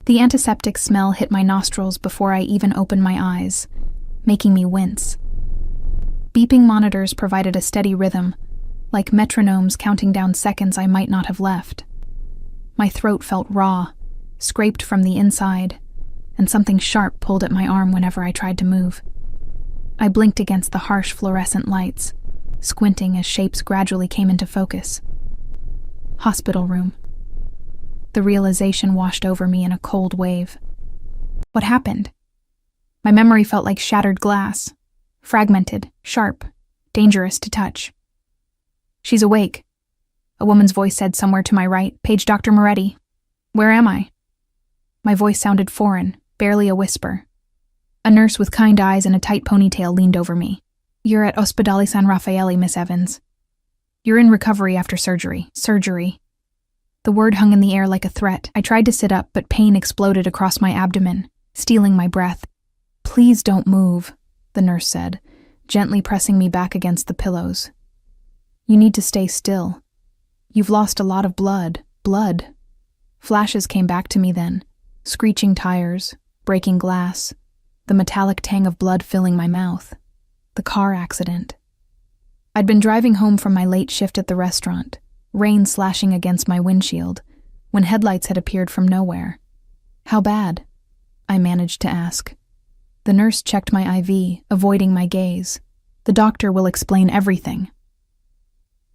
The antiseptic smell hit my nostrils before I even opened my eyes, making me wince. Beeping monitors provided a steady rhythm, like metronomes counting down seconds I might not have left. My throat felt raw, scraped from the inside, and something sharp pulled at my arm whenever I tried to move. I blinked against the harsh fluorescent lights, squinting as shapes gradually came into focus. Hospital room. The realization washed over me in a cold wave. What happened? My memory felt like shattered glass, fragmented, sharp, dangerous to touch. "She's awake," a woman's voice said somewhere to my right. "Page Dr. Moretti." "Where am I?" My voice sounded foreign, barely a whisper. A nurse with kind eyes and a tight ponytail leaned over me. "You're at Ospedale San Raffaele, Miss Evans. You're in recovery after surgery." Surgery. The word hung in the air like a threat. I tried to sit up, but pain exploded across my abdomen, stealing my breath. "Please don't move," the nurse said, gently pressing me back against the pillows. "You need to stay still. You've lost a lot of blood." Blood. Flashes came back to me then. Screeching tires, breaking glass, the metallic tang of blood filling my mouth. The car accident. I'd been driving home from my late shift at the restaurant, rain slashing against my windshield, when headlights had appeared from nowhere. "How bad?" I managed to ask. The nurse checked my IV, avoiding my gaze. "The doctor will explain everything."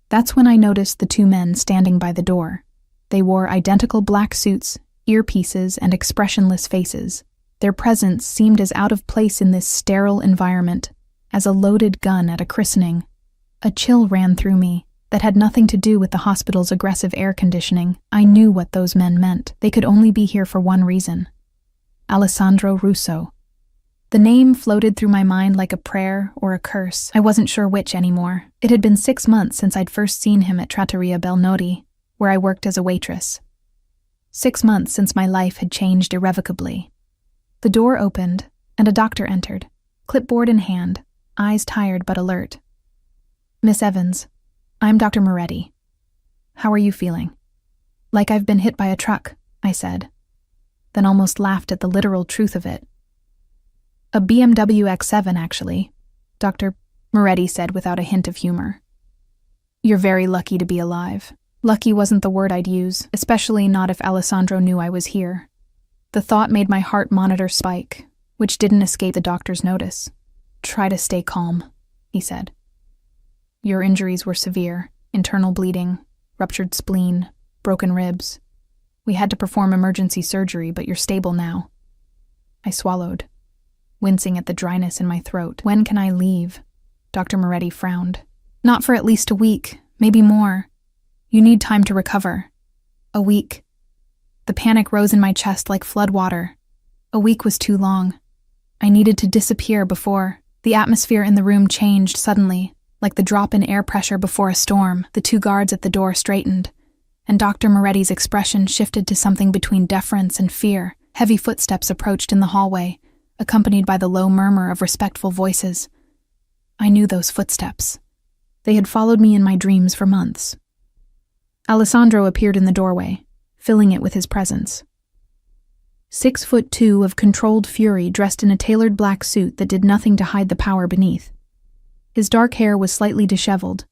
That's when I noticed the two men standing by the door. They wore identical black suits, earpieces, and expressionless faces. Their presence seemed as out of place in this sterile environment as a loaded gun at a christening. A chill ran through me that had nothing to do with the hospital's aggressive air conditioning. I knew what those men meant. They could only be here for one reason. Alessandro Russo. The name floated through my mind like a prayer or a curse. I wasn't sure which anymore. It had been 6 months since I'd first seen him at Trattoria Belnotti, where I worked as a waitress. 6 months since my life had changed irrevocably. The door opened, and a doctor entered, clipboard in hand, eyes tired but alert. "Miss Evans, I'm Dr. Moretti. How are you feeling?" "Like I've been hit by a truck," I said, then almost laughed at the literal truth of it. "A BMW X7, actually," Dr. Moretti said without a hint of humor. "You're very lucky to be alive." Lucky wasn't the word I'd use, especially not if Alessandro knew I was here. The thought made my heart monitor spike, which didn't escape the doctor's notice. "Try to stay calm," he said. "Your injuries were severe: internal bleeding, ruptured spleen, broken ribs. We had to perform emergency surgery, but you're stable now." I swallowed, wincing at the dryness in my throat. "When can I leave?" Dr. Moretti frowned. "Not for at least a week, maybe more. You need time to recover." A week. The panic rose in my chest like floodwater. A week was too long. I needed to disappear before. The atmosphere in the room changed suddenly, like the drop in air pressure before a storm. The two guards at the door straightened, and Dr. Moretti's expression shifted to something between deference and fear. Heavy footsteps approached in the hallway, accompanied by the low murmur of respectful voices. I knew those footsteps. They had followed me in my dreams for months. Alessandro appeared in the doorway, filling it with his presence. 6'2" of controlled fury, dressed in a tailored black suit that did nothing to hide the power beneath. His dark hair was slightly disheveled,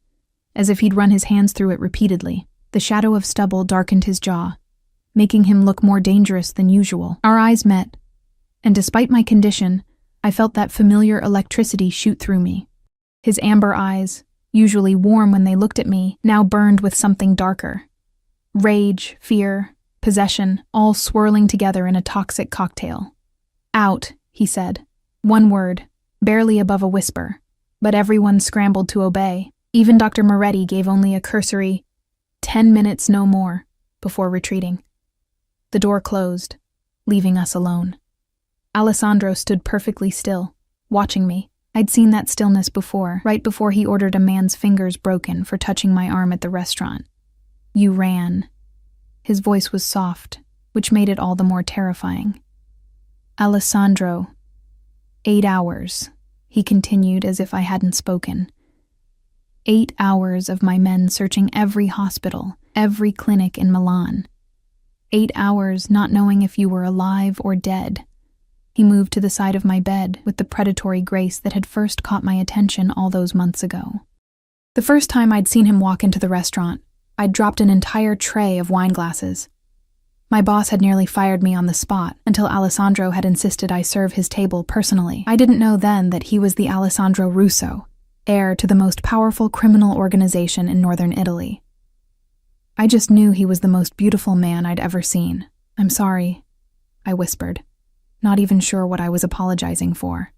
as if he'd run his hands through it repeatedly. The shadow of stubble darkened his jaw, making him look more dangerous than usual. Our eyes met, and despite my condition, I felt that familiar electricity shoot through me. His amber eyes, usually warm when they looked at me, now burned with something darker. Rage, fear, possession, all swirling together in a toxic cocktail. "Out," he said. One word, barely above a whisper, but everyone scrambled to obey. Even Dr. Moretti gave only a cursory 10 minutes, no more, before retreating. The door closed, leaving us alone. Alessandro stood perfectly still, watching me. I'd seen that stillness before, right before he ordered a man's fingers broken for touching my arm at the restaurant. "You ran." His voice was soft, which made it all the more terrifying. "Alessandro, 8 hours," he continued as if I hadn't spoken. 8 hours of my men searching every hospital, every clinic in Milan. 8 hours not knowing if you were alive or dead. He moved to the side of my bed with the predatory grace that had first caught my attention all those months ago. The first time I'd seen him walk into the restaurant, I'd dropped an entire tray of wine glasses. My boss had nearly fired me on the spot until Alessandro had insisted I serve his table personally. I didn't know then that he was the Alessandro Russo, heir to the most powerful criminal organization in northern Italy. I just knew he was the most beautiful man I'd ever seen. "I'm sorry," I whispered, not even sure what I was apologizing for.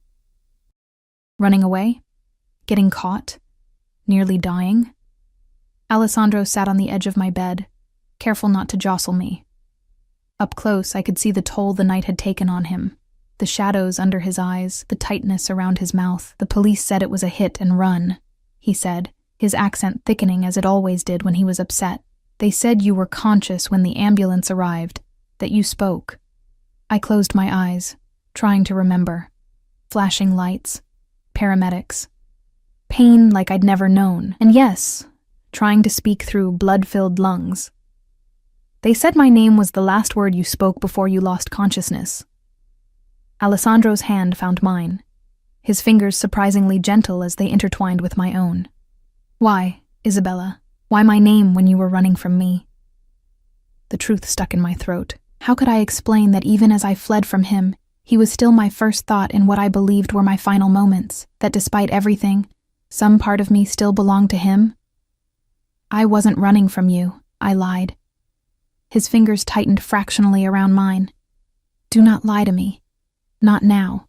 Running away? Getting caught? Nearly dying? Alessandro sat on the edge of my bed, careful not to jostle me. Up close, I could see the toll the night had taken on him. The shadows under his eyes, the tightness around his mouth. "The police said it was a hit and run," he said, his accent thickening as it always did when he was upset. "They said you were conscious when the ambulance arrived, that you spoke." I closed my eyes, trying to remember. Flashing lights, paramedics, pain like I'd never known, and yes, trying to speak through blood-filled lungs. "They said my name was the last word you spoke before you lost consciousness." Alessandro's hand found mine, his fingers surprisingly gentle as they intertwined with my own. "Why, Isabella? Why my name when you were running from me?" The truth stuck in my throat. How could I explain that even as I fled from him, he was still my first thought in what I believed were my final moments, that despite everything, some part of me still belonged to him? "I wasn't running from you," I lied. His fingers tightened fractionally around mine. "Do not lie to me. Not now.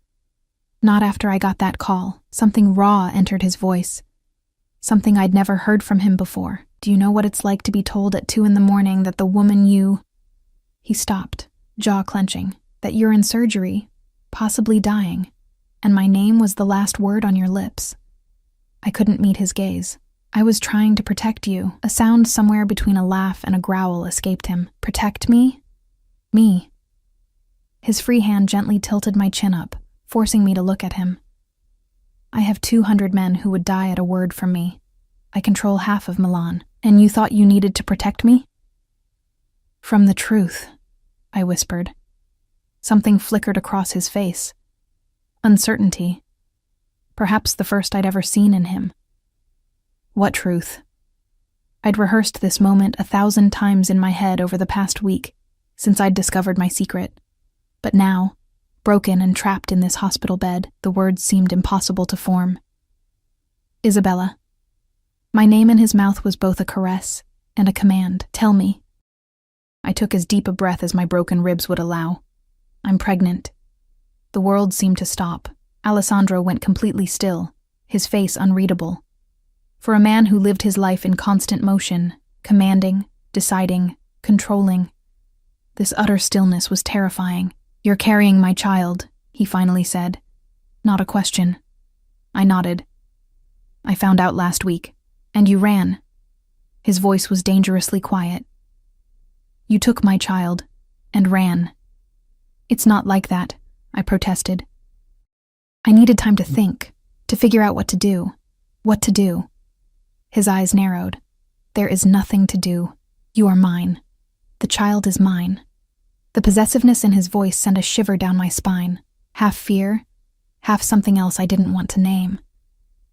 Not after I got that call." Something raw entered his voice. Something I'd never heard from him before. "Do you know what it's like to be told at 2 a.m. that the woman you—" He stopped, jaw clenching. "That you're in surgery, possibly dying, and my name was the last word on your lips." I couldn't meet his gaze. "I was trying to protect you." A sound somewhere between a laugh and a growl escaped him. "Protect me? Me?" His free hand gently tilted my chin up, forcing me to look at him. "I have 200 men who would die at a word from me. I control half of Milan, and you thought you needed to protect me?" "From the truth," I whispered. Something flickered across his face. Uncertainty. Perhaps the first I'd ever seen in him. What truth? I'd rehearsed this moment 1,000 times in my head over the past week, since I'd discovered my secret. But now, broken and trapped in this hospital bed, the words seemed impossible to form. "Isabella." My name in his mouth was both a caress and a command. "Tell me." I took as deep a breath as my broken ribs would allow. "I'm pregnant." The world seemed to stop. Alessandro went completely still, his face unreadable. For a man who lived his life in constant motion, commanding, deciding, controlling, this utter stillness was terrifying. "You're carrying my child," he finally said. Not a question. I nodded. "I found out last week. And you ran." His voice was dangerously quiet. "You took my child, and ran." "It's not like that," I protested. I needed time to think, to figure out what to do. What to do. His eyes narrowed. "There is nothing to do. You are mine. The child is mine." The possessiveness in his voice sent a shiver down my spine, half fear, half something else I didn't want to name.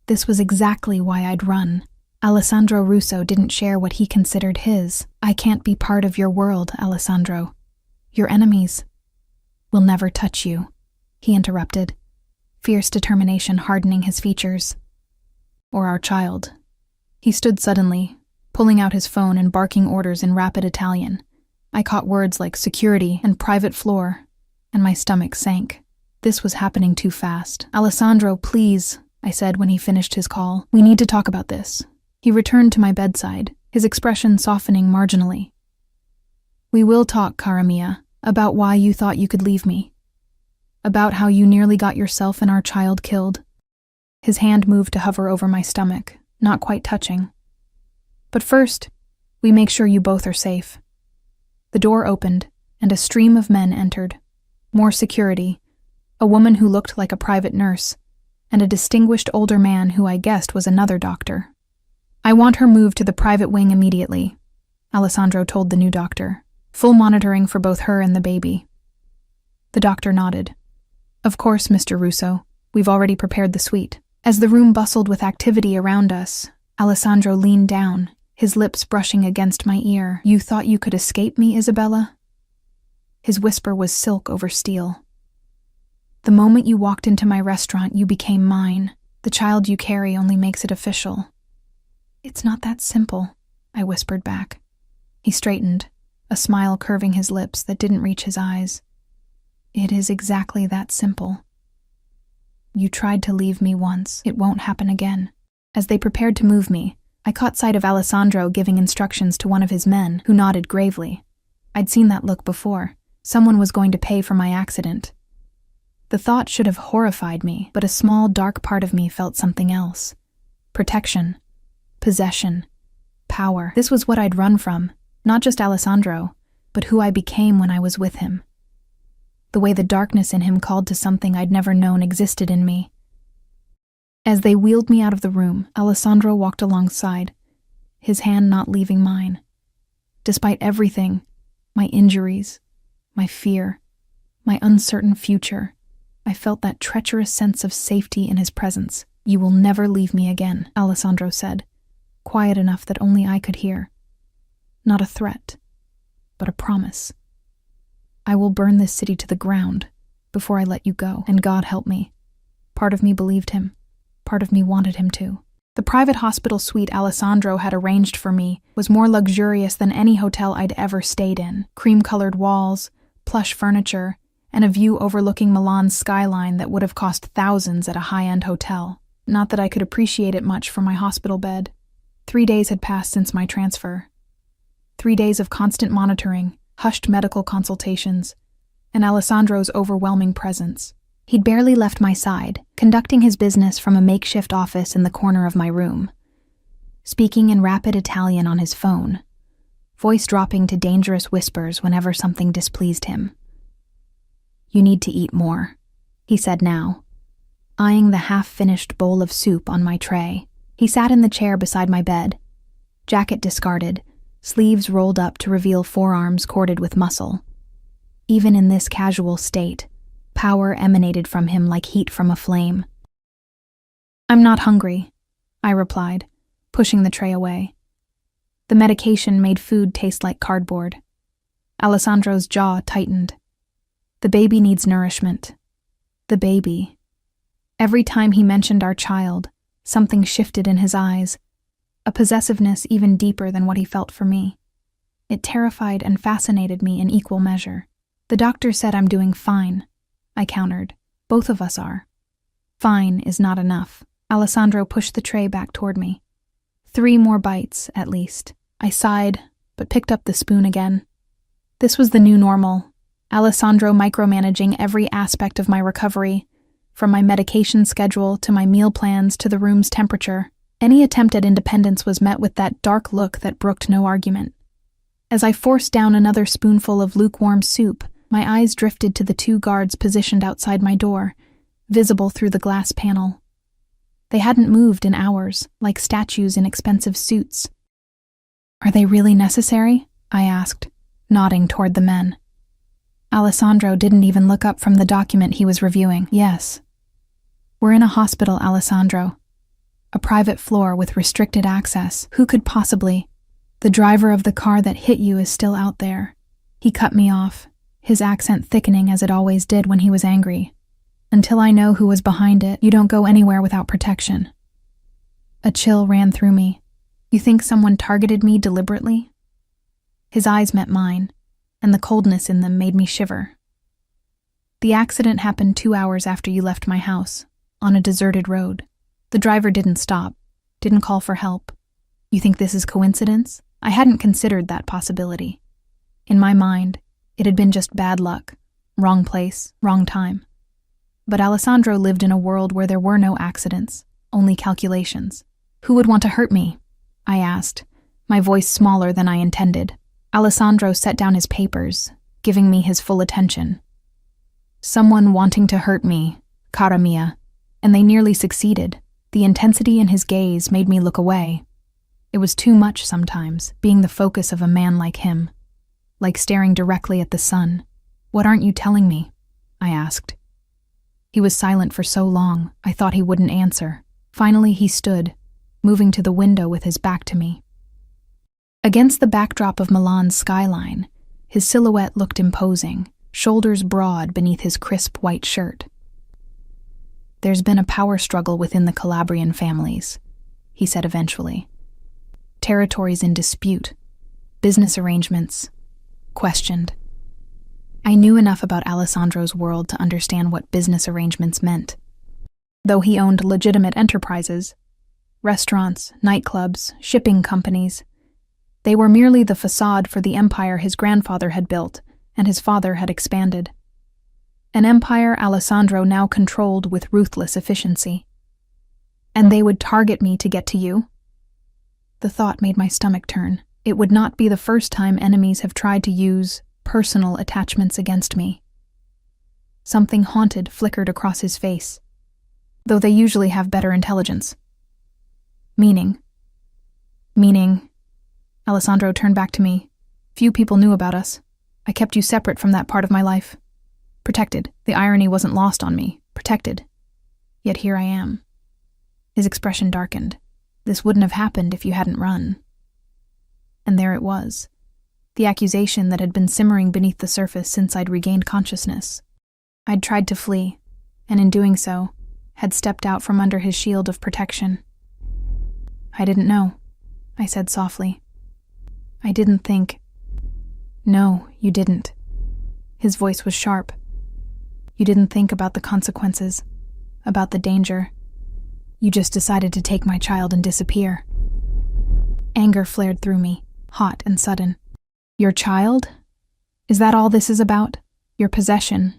This was exactly why I'd run. Alessandro Russo didn't share what he considered his. "I can't be part of your world, Alessandro. Your enemies will never touch you," he interrupted, fierce determination hardening his features. "Or our child." He stood suddenly, pulling out his phone and barking orders in rapid Italian. I caught words like security and private floor, and my stomach sank. This was happening too fast. "Alessandro, please," I said when he finished his call. "We need to talk about this." He returned to my bedside, his expression softening marginally. "We will talk, cara mia, about why you thought you could leave me. About how you nearly got yourself and our child killed." His hand moved to hover over my stomach, not quite touching. "But first, we make sure you both are safe." The door opened, and a stream of men entered. More security, a woman who looked like a private nurse, and a distinguished older man who I guessed was another doctor. "I want her moved to the private wing immediately," Alessandro told the new doctor. Full monitoring for both her and the baby. The doctor nodded. Of course, Mr. Russo. We've already prepared the suite. As the room bustled with activity around us, Alessandro leaned down, his lips brushing against my ear. You thought you could escape me, Isabella? His whisper was silk over steel. The moment you walked into my restaurant, you became mine. The child you carry only makes it official. It's not that simple, I whispered back. He straightened, a smile curving his lips that didn't reach his eyes. It is exactly that simple. You tried to leave me once. It won't happen again. As they prepared to move me, I caught sight of Alessandro giving instructions to one of his men, who nodded gravely. I'd seen that look before. Someone was going to pay for my accident. The thought should have horrified me, but a small, dark part of me felt something else. Protection. Possession. Power. This was what I'd run from, not just Alessandro, but who I became when I was with him. The way the darkness in him called to something I'd never known existed in me. As they wheeled me out of the room, Alessandro walked alongside, his hand not leaving mine. Despite everything, my injuries, my fear, my uncertain future, I felt that treacherous sense of safety in his presence. You will never leave me again, Alessandro said, quiet enough that only I could hear. Not a threat, but a promise. I will burn this city to the ground before I let you go, and God help me. Part of me believed him. Part of me wanted him to. The private hospital suite Alessandro had arranged for me was more luxurious than any hotel I'd ever stayed in. Cream-colored walls, plush furniture, and a view overlooking Milan's skyline that would have cost thousands at a high-end hotel. Not that I could appreciate it much from my hospital bed. 3 days had passed since my transfer. 3 days of constant monitoring, hushed medical consultations, and Alessandro's overwhelming presence. He'd barely left my side, conducting his business from a makeshift office in the corner of my room, speaking in rapid Italian on his phone, voice dropping to dangerous whispers whenever something displeased him. You need to eat more, he said now, eyeing the half-finished bowl of soup on my tray. He sat in the chair beside my bed, jacket discarded, sleeves rolled up to reveal forearms corded with muscle. Even in this casual state, power emanated from him like heat from a flame. I'm not hungry, I replied, pushing the tray away. The medication made food taste like cardboard. Alessandro's jaw tightened. The baby needs nourishment. The baby. Every time he mentioned our child, something shifted in his eyes, a possessiveness even deeper than what he felt for me. It terrified and fascinated me in equal measure. The doctor said I'm doing fine, I countered. Both of us are. Fine is not enough. Alessandro pushed the tray back toward me. 3 more bites, at least. I sighed, but picked up the spoon again. This was the new normal. Alessandro micromanaging every aspect of my recovery, from my medication schedule to my meal plans to the room's temperature. Any attempt at independence was met with that dark look that brooked no argument. As I forced down another spoonful of lukewarm soup, my eyes drifted to the 2 guards positioned outside my door, visible through the glass panel. They hadn't moved in hours, like statues in expensive suits. Are they really necessary? I asked, nodding toward the men. Alessandro didn't even look up from the document he was reviewing. Yes. We're in a hospital, Alessandro. A private floor with restricted access. Who could possibly? The driver of the car that hit you is still out there. He cut me off, his accent thickening as it always did when he was angry. Until I know who was behind it, you don't go anywhere without protection. A chill ran through me. You think someone targeted me deliberately? His eyes met mine, and the coldness in them made me shiver. The accident happened 2 hours after you left my house, on a deserted road. The driver didn't stop, didn't call for help. You think this is coincidence? I hadn't considered that possibility. In my mind, it had been just bad luck, wrong place, wrong time. But Alessandro lived in a world where there were no accidents, only calculations. Who would want to hurt me? I asked, my voice smaller than I intended. Alessandro set down his papers, giving me his full attention. Someone wanting to hurt me, cara mia, and they nearly succeeded. The intensity in his gaze made me look away. It was too much sometimes, being the focus of a man like him. like staring directly at the sun. "What aren't you telling me?" I asked. He was silent for so long, I thought he wouldn't answer. Finally, he stood, moving to the window with his back to me. Against the backdrop of Milan's skyline, his silhouette looked imposing, shoulders broad beneath his crisp white shirt. "There's been a power struggle within the Calabrian families," he said eventually. "Territories in dispute, business arrangements questioned." I knew enough about Alessandro's world to understand what business arrangements meant. Though he owned legitimate enterprises, restaurants, nightclubs, shipping companies, they were merely the facade for the empire his grandfather had built and his father had expanded. An empire Alessandro now controlled with ruthless efficiency. And they would target me to get to you? The thought made my stomach turn. It would not be the first time enemies have tried to use personal attachments against me. Something haunted flickered across his face, though they usually have better intelligence. Meaning, Alessandro turned back to me. "Few people knew about us. I kept you separate from that part of my life. Protected. The irony wasn't lost on me. Protected. Yet here I am." His expression darkened. "This wouldn't have happened if you hadn't run." And there it was. The accusation that had been simmering beneath the surface since I'd regained consciousness. I'd tried to flee, and in doing so, had stepped out from under his shield of protection. "I didn't know," I said softly. "I didn't think." "No, you didn't." His voice was sharp. "You didn't think about the consequences, about the danger. You just decided to take my child and disappear." Anger flared through me, hot and sudden. "Your child? Is that all this is about? Your possession?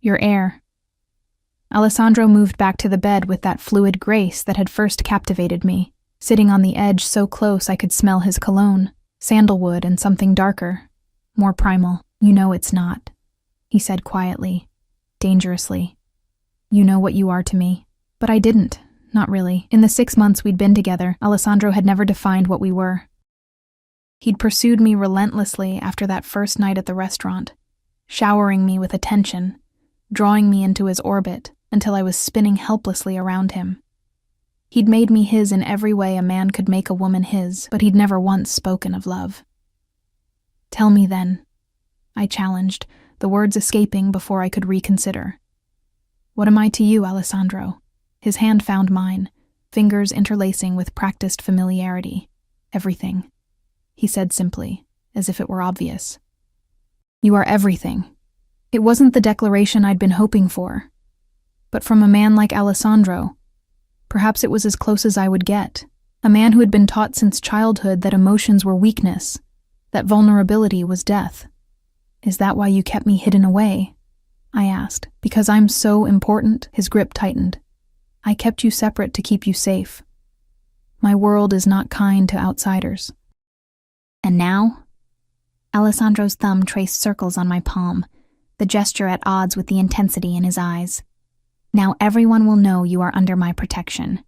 Your heir?" Alessandro moved back to the bed with that fluid grace that had first captivated me, sitting on the edge so close I could smell his cologne, sandalwood and something darker, more primal. "You know it's not," he said quietly, dangerously. "You know what you are to me." But I didn't, not really. In the 6 months we'd been together, Alessandro had never defined what we were. He'd pursued me relentlessly after that first night at the restaurant, showering me with attention, drawing me into his orbit until I was spinning helplessly around him. He'd made me his in every way a man could make a woman his, but he'd never once spoken of love. "Tell me then," I challenged, the words escaping before I could reconsider. "What am I to you, Alessandro?" His hand found mine, fingers interlacing with practiced familiarity. "Everything," he said simply, as if it were obvious. "You are everything." It wasn't the declaration I'd been hoping for, but from a man like Alessandro, perhaps it was as close as I would get. A man who had been taught since childhood that emotions were weakness, that vulnerability was death. "Is that why you kept me hidden away?" I asked. "Because I'm so important?" His grip tightened. "I kept you separate to keep you safe. My world is not kind to outsiders." "And now?" Alessandro's thumb traced circles on my palm, the gesture at odds with the intensity in his eyes. "Now everyone will know you are under my protection.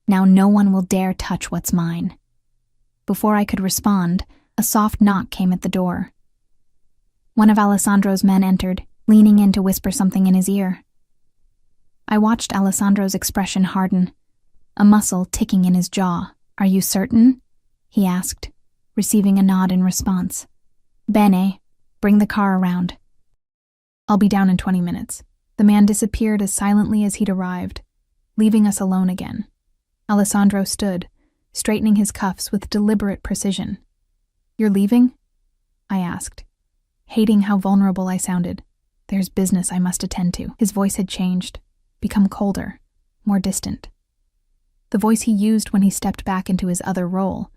Now no one will dare touch what's mine." Before I could respond, a soft knock came at the door. One of Alessandro's men entered, leaning in to whisper something in his ear. I watched Alessandro's expression harden, a muscle ticking in his jaw. "Are you certain?" he asked, receiving a nod in response. "Bene, bring the car around." "I'll be down in 20 minutes. The man disappeared as silently as he'd arrived, leaving us alone again. Alessandro stood, straightening his cuffs with deliberate precision. "You're leaving?" I asked, hating how vulnerable I sounded. "There's business I must attend to." His voice had changed, become colder, more distant. The voice he used when he stepped back into his other role,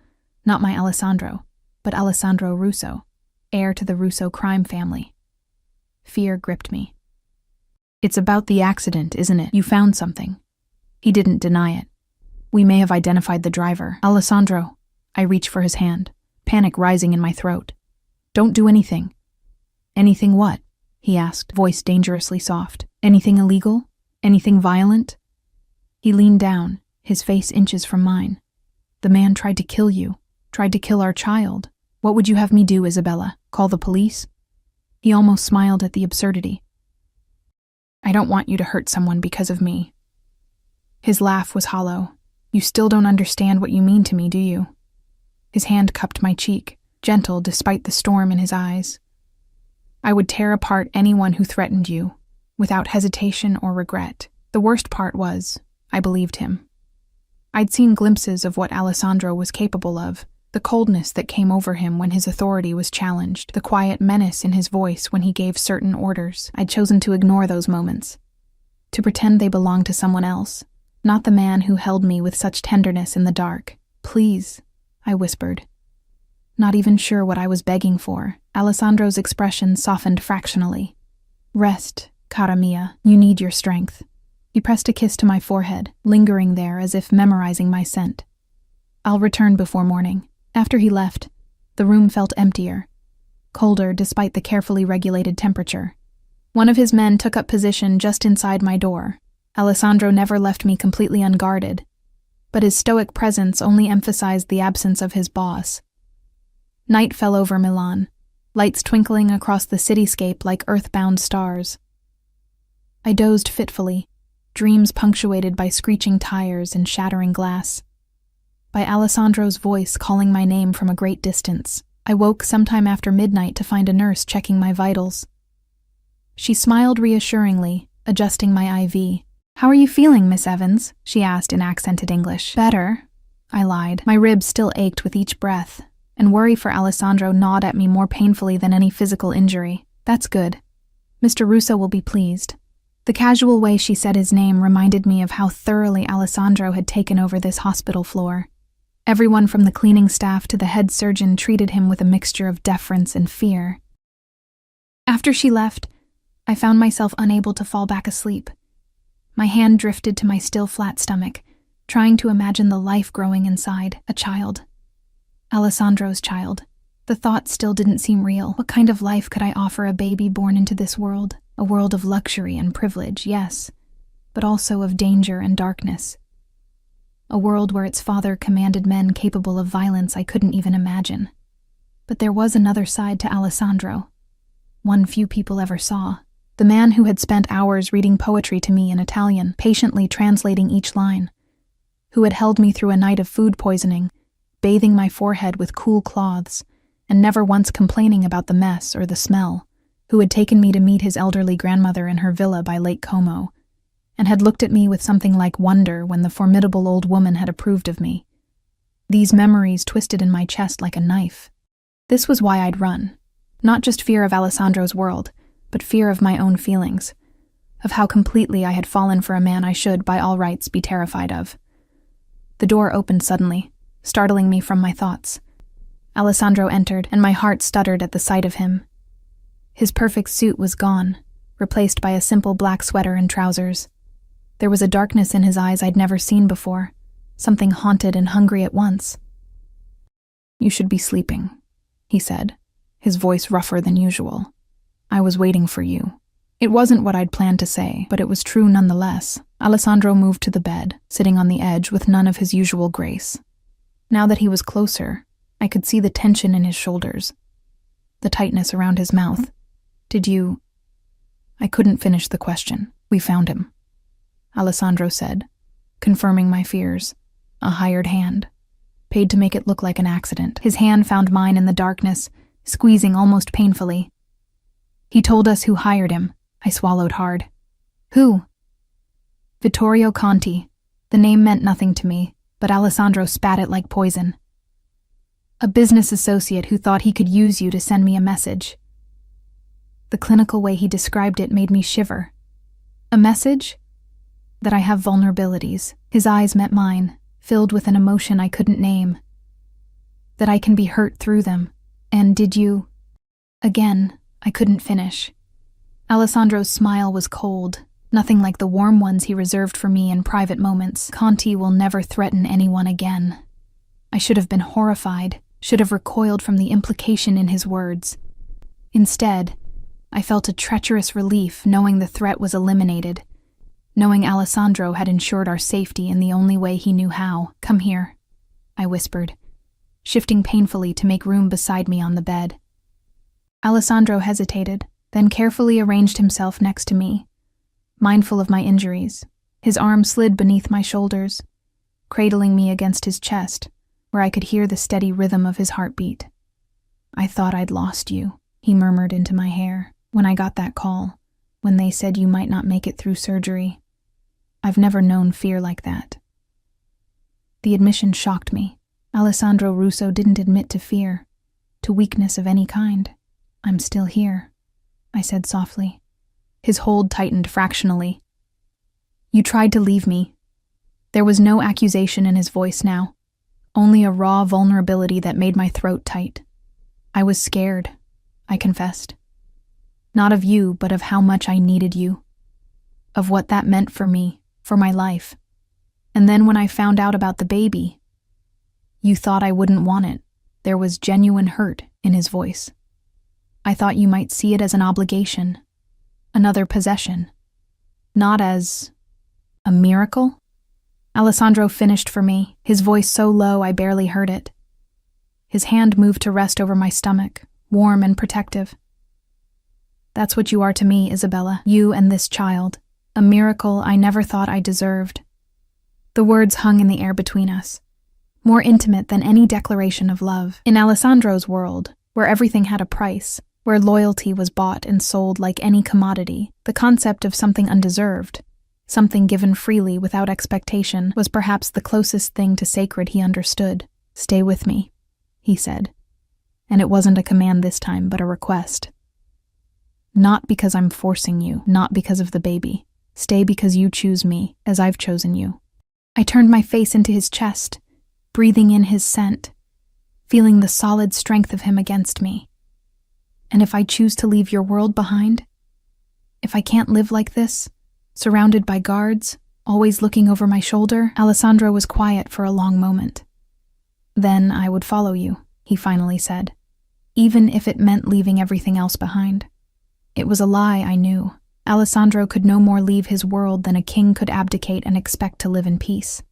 not my Alessandro, but Alessandro Russo, heir to the Russo crime family. Fear gripped me. "It's about the accident, isn't it? You found something." He didn't deny it. "We may have identified the driver." "Alessandro," I reached for his hand, panic rising in my throat. "Don't do anything." "Anything what?" he asked, voice dangerously soft. "Anything illegal? Anything violent?" He leaned down, his face inches from mine. "The man tried to kill you, tried to kill our child." What would you have me do, Isabella? Call the police? He almost smiled at the absurdity. I don't want you to hurt someone because of me. His laugh was hollow. You still don't understand what you mean to me, do you? His hand cupped my cheek, gentle despite the storm in his eyes. I would tear apart anyone who threatened you, without hesitation or regret. The worst part was, I believed him. I'd seen glimpses of what Alessandro was capable of, the coldness that came over him when his authority was challenged, the quiet menace in his voice when he gave certain orders. I'd chosen to ignore those moments, to pretend they belonged to someone else, not the man who held me with such tenderness in the dark. Please, I whispered. Not even sure what I was begging for, Alessandro's expression softened fractionally. Rest, cara mia, you need your strength. He pressed a kiss to my forehead, lingering there as if memorizing my scent. I'll return before morning. After he left, the room felt emptier, colder despite the carefully regulated temperature. One of his men took up position just inside my door. Alessandro never left me completely unguarded, but his stoic presence only emphasized the absence of his boss. Night fell over Milan, lights twinkling across the cityscape like earthbound stars. I dozed fitfully, dreams punctuated by screeching tires and shattering glass. By Alessandro's voice calling my name from a great distance. I woke sometime after midnight to find a nurse checking my vitals. She smiled reassuringly, adjusting my IV. How are you feeling, Miss Evans? She asked in accented English. Better, I lied. My ribs still ached with each breath, and worry for Alessandro gnawed at me more painfully than any physical injury. That's good. Mr. Russo will be pleased. The casual way she said his name reminded me of how thoroughly Alessandro had taken over this hospital floor. Everyone from the cleaning staff to the head surgeon treated him with a mixture of deference and fear. After she left, I found myself unable to fall back asleep. My hand drifted to my still flat stomach, trying to imagine the life growing inside, a child. Alessandro's child. The thought still didn't seem real. What kind of life could I offer a baby born into this world? A world of luxury and privilege, yes, but also of danger and darkness. A world where its father commanded men capable of violence I couldn't even imagine. But there was another side to Alessandro, one few people ever saw. The man who had spent hours reading poetry to me in Italian, patiently translating each line, who had held me through a night of food poisoning, bathing my forehead with cool cloths, and never once complaining about the mess or the smell, who had taken me to meet his elderly grandmother in her villa by Lake Como, and had looked at me with something like wonder when the formidable old woman had approved of me. These memories twisted in my chest like a knife. This was why I'd run. Not just fear of Alessandro's world, but fear of my own feelings, of how completely I had fallen for a man I should, by all rights, be terrified of. The door opened suddenly, startling me from my thoughts. Alessandro entered, and my heart stuttered at the sight of him. His perfect suit was gone, replaced by a simple black sweater and trousers. There was a darkness in his eyes I'd never seen before, something haunted and hungry at once. You should be sleeping, he said, his voice rougher than usual. I was waiting for you. It wasn't what I'd planned to say, but it was true nonetheless. Alessandro moved to the bed, sitting on the edge with none of his usual grace. Now that he was closer, I could see the tension in his shoulders, the tightness around his mouth. Did you... I couldn't finish the question. We found him, Alessandro said, confirming my fears. A hired hand, paid to make it look like an accident. His hand found mine in the darkness, squeezing almost painfully. He told us who hired him. I swallowed hard. Who? Vittorio Conti. The name meant nothing to me, but Alessandro spat it like poison. A business associate who thought he could use you to send me a message. The clinical way he described it made me shiver. A message? That I have vulnerabilities. His eyes met mine, filled with an emotion I couldn't name. That I can be hurt through them. And did you... Again, I couldn't finish. Alessandro's smile was cold, nothing like the warm ones he reserved for me in private moments. Conti will never threaten anyone again. I should have been horrified, should have recoiled from the implication in his words. Instead, I felt a treacherous relief knowing the threat was eliminated, knowing Alessandro had ensured our safety in the only way he knew how. Come here, I whispered, shifting painfully to make room beside me on the bed. Alessandro hesitated, then carefully arranged himself next to me. Mindful of my injuries, his arm slid beneath my shoulders, cradling me against his chest, where I could hear the steady rhythm of his heartbeat. "I thought I'd lost you," he murmured into my hair, "when I got that call, when they said you might not make it through surgery. I've never known fear like that." The admission shocked me. Alessandro Russo didn't admit to fear, to weakness of any kind. "I'm still here," I said softly. His hold tightened fractionally. "You tried to leave me." There was no accusation in his voice now, only a raw vulnerability that made my throat tight. "I was scared," I confessed. "Not of you, but of how much I needed you. Of what that meant for me, for my life. And then when I found out about the baby, you thought I wouldn't want it." There was genuine hurt in his voice. "I thought you might see it as an obligation, another possession, not as a miracle." Alessandro finished for me, his voice so low I barely heard it. His hand moved to rest over my stomach, warm and protective. "That's what you are to me, Isabella, you and this child, a miracle I never thought I deserved." The words hung in the air between us, more intimate than any declaration of love. In Alessandro's world, where everything had a price, where loyalty was bought and sold like any commodity, the concept of something undeserved, something given freely without expectation, was perhaps the closest thing to sacred he understood. "Stay with me," he said. And it wasn't a command this time, but a request. "Not because I'm forcing you, not because of the baby. Stay because you choose me, as I've chosen you." I turned my face into his chest, breathing in his scent, feeling the solid strength of him against me. "And if I choose to leave your world behind? If I can't live like this, surrounded by guards, always looking over my shoulder?" Alessandro was quiet for a long moment. "Then I would follow you," he finally said, "even if it meant leaving everything else behind." It was a lie, I knew. Alessandro could no more leave his world than a king could abdicate and expect to live in peace.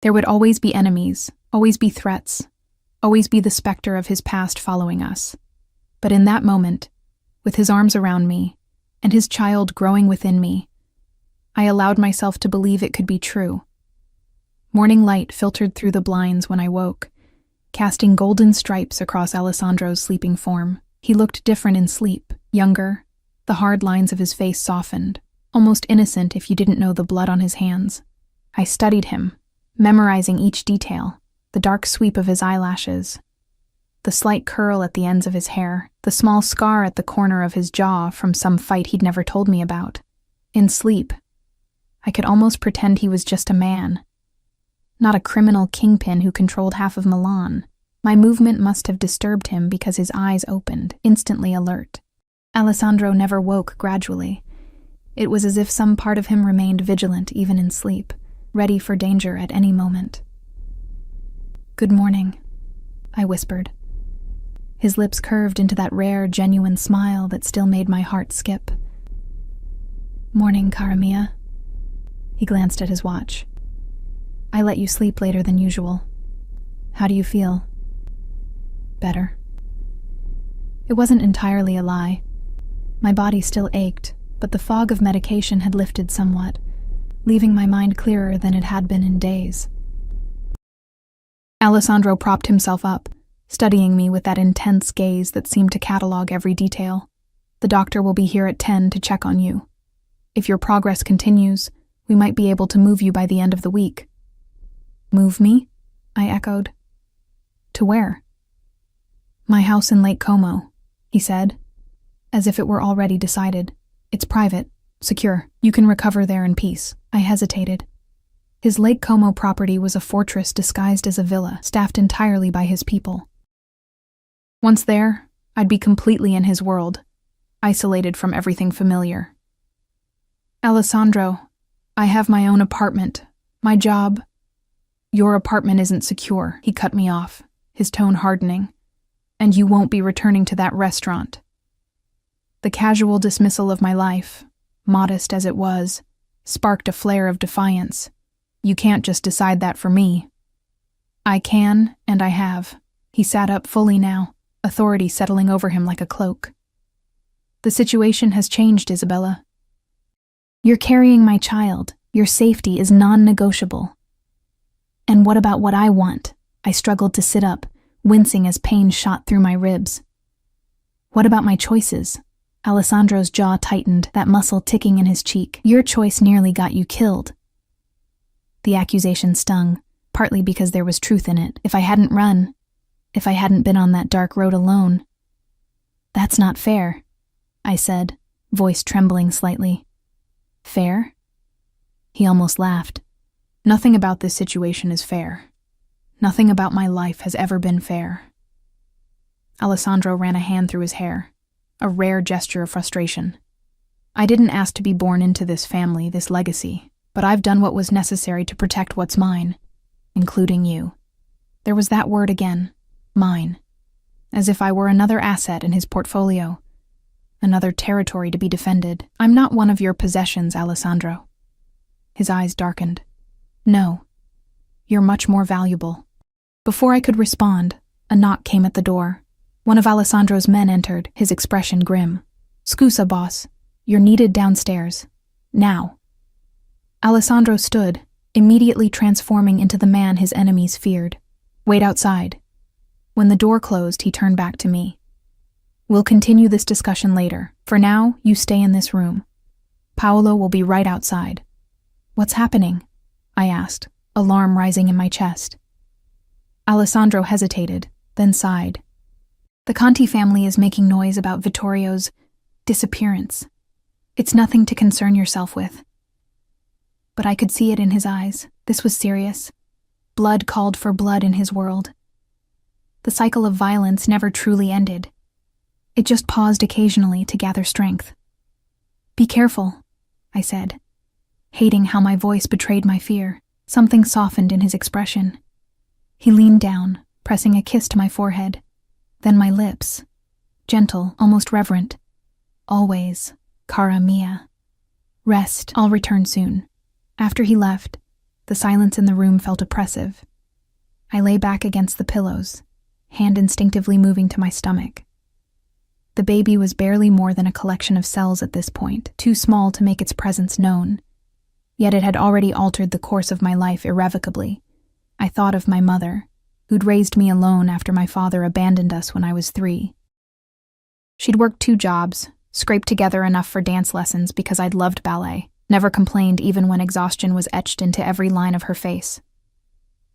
There would always be enemies, always be threats, always be the specter of his past following us. But in that moment, with his arms around me, and his child growing within me, I allowed myself to believe it could be true. Morning light filtered through the blinds when I woke, casting golden stripes across Alessandro's sleeping form. He looked different in sleep, younger, the hard lines of his face softened, almost innocent if you didn't know the blood on his hands. I studied him, memorizing each detail, the dark sweep of his eyelashes, the slight curl at the ends of his hair, the small scar at the corner of his jaw from some fight he'd never told me about. In sleep, I could almost pretend he was just a man, not a criminal kingpin who controlled half of Milan. My movement must have disturbed him because his eyes opened, instantly alert. Alessandro never woke gradually. It was as if some part of him remained vigilant even in sleep, ready for danger at any moment. "Good morning," I whispered. His lips curved into that rare, genuine smile that still made my heart skip. "Morning, cara mia." He glanced at his watch. "I let you sleep later than usual. How do you feel?" "Better." It wasn't entirely a lie. My body still ached, but the fog of medication had lifted somewhat, leaving my mind clearer than it had been in days. Alessandro propped himself up, studying me with that intense gaze that seemed to catalog every detail. "The doctor will be here at 10 to check on you. If your progress continues, we might be able to move you by the end of the week." "Move me?" I echoed. "To where?" "My house in Lake Como," he said, as if it were already decided. "It's private, secure. You can recover there in peace." I hesitated. His Lake Como property was a fortress disguised as a villa, staffed entirely by his people. Once there, I'd be completely in his world, isolated from everything familiar. "Alessandro, I have my own apartment, my job." "Your apartment isn't secure," he cut me off, his tone hardening. "And you won't be returning to that restaurant." The casual dismissal of my life, modest as it was, sparked a flare of defiance. "You can't just decide that for me." I can, and I have. He sat up fully now, authority settling over him like a cloak. The situation has changed, Isabella. You're carrying my child. Your safety is non-negotiable. And what about what I want? I struggled to sit up, wincing as pain shot through my ribs. What about my choices? Alessandro's jaw tightened, that muscle ticking in his cheek. Your choice nearly got you killed. The accusation stung, partly because there was truth in it. If I hadn't run, if I hadn't been on that dark road alone. That's not fair, I said, voice trembling slightly. Fair? He almost laughed. Nothing about this situation is fair. Nothing about my life has ever been fair. Alessandro ran a hand through his hair, a rare gesture of frustration. I didn't ask to be born into this family, this legacy, but I've done what was necessary to protect what's mine, including you. There was that word again, mine, as if I were another asset in his portfolio, another territory to be defended. I'm not one of your possessions, Alessandro. His eyes darkened. No, you're much more valuable. Before I could respond, a knock came at the door. One of Alessandro's men entered, his expression grim. Scusa, boss. You're needed downstairs. Now. Alessandro stood, immediately transforming into the man his enemies feared. Wait outside. When the door closed, he turned back to me. We'll continue this discussion later. For now, you stay in this room. Paolo will be right outside. What's happening? I asked, alarm rising in my chest. Alessandro hesitated, then sighed. The Conti family is making noise about Vittorio's disappearance. It's nothing to concern yourself with. But I could see it in his eyes. This was serious. Blood called for blood in his world. The cycle of violence never truly ended. It just paused occasionally to gather strength. Be careful, I said, hating how my voice betrayed my fear. Something softened in his expression. He leaned down, pressing a kiss to my forehead. Then my lips, gentle, almost reverent. Always, cara mia. Rest, I'll return soon. After he left, the silence in the room felt oppressive. I lay back against the pillows, hand instinctively moving to my stomach. The baby was barely more than a collection of cells at this point, too small to make its presence known. Yet it had already altered the course of my life irrevocably. I thought of my mother, who'd raised me alone after my father abandoned us when I was 3. She'd worked 2 jobs, scraped together enough for dance lessons because I'd loved ballet, never complained even when exhaustion was etched into every line of her face.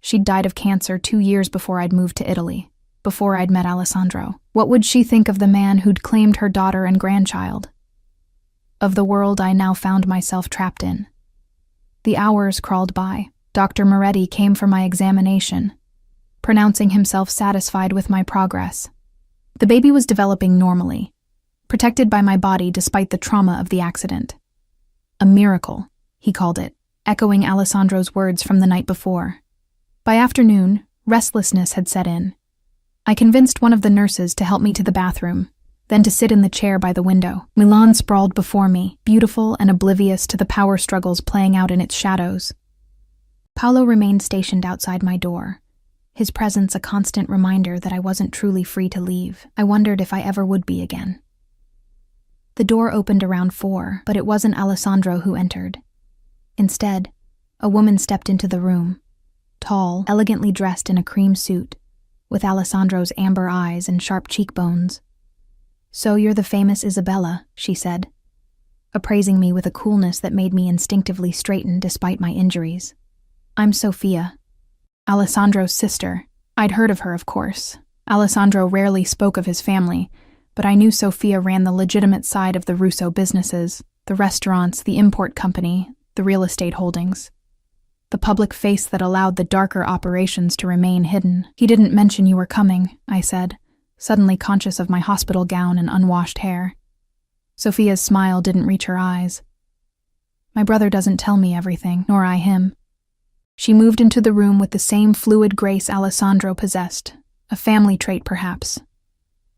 She'd died of cancer 2 years before I'd moved to Italy, before I'd met Alessandro. What would she think of the man who'd claimed her daughter and grandchild? Of the world I now found myself trapped in. The hours crawled by. Dr. Moretti came for my examination, pronouncing himself satisfied with my progress. The baby was developing normally, protected by my body despite the trauma of the accident. A miracle, he called it, echoing Alessandro's words from the night before. By afternoon, restlessness had set in. I convinced one of the nurses to help me to the bathroom, then to sit in the chair by the window. Milan sprawled before me, beautiful and oblivious to the power struggles playing out in its shadows. Paolo remained stationed outside my door, his presence a constant reminder that I wasn't truly free to leave. I wondered if I ever would be again. The door opened around 4, but it wasn't Alessandro who entered. Instead, a woman stepped into the room, tall, elegantly dressed in a cream suit, with Alessandro's amber eyes and sharp cheekbones. So you're the famous Isabella, she said, appraising me with a coolness that made me instinctively straighten despite my injuries. I'm Sofia, Alessandro's sister. I'd heard of her, of course. Alessandro rarely spoke of his family, but I knew Sofia ran the legitimate side of the Russo businesses, the restaurants, the import company, the real estate holdings. The public face that allowed the darker operations to remain hidden. He didn't mention you were coming, I said, suddenly conscious of my hospital gown and unwashed hair. Sofia's smile didn't reach her eyes. My brother doesn't tell me everything, nor I him. She moved into the room with the same fluid grace Alessandro possessed, a family trait perhaps.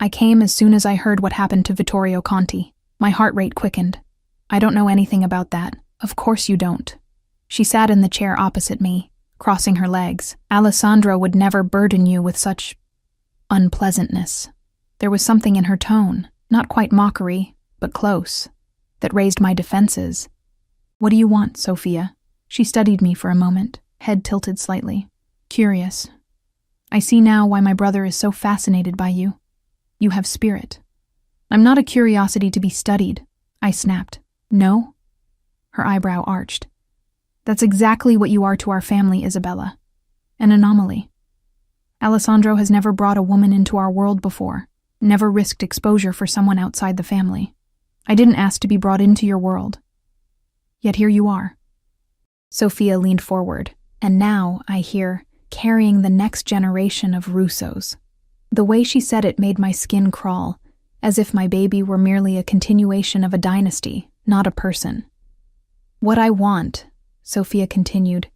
I came as soon as I heard what happened to Vittorio Conti. My heart rate quickened. I don't know anything about that. Of course you don't. She sat in the chair opposite me, crossing her legs. Alessandro would never burden you with such unpleasantness. There was something in her tone, not quite mockery, but close, that raised my defenses. What do you want, Sophia? She studied me for a moment, head tilted slightly. Curious. I see now why my brother is so fascinated by you. You have spirit. I'm not a curiosity to be studied, I snapped. No? Her eyebrow arched. That's exactly what you are to our family, Isabella. An anomaly. Alessandro has never brought a woman into our world before, never risked exposure for someone outside the family. I didn't ask to be brought into your world. Yet here you are. Sophia leaned forward, and now, I hear, carrying the next generation of Russos. The way she said it made my skin crawl, as if my baby were merely a continuation of a dynasty, not a person. What I want, Sophia continued,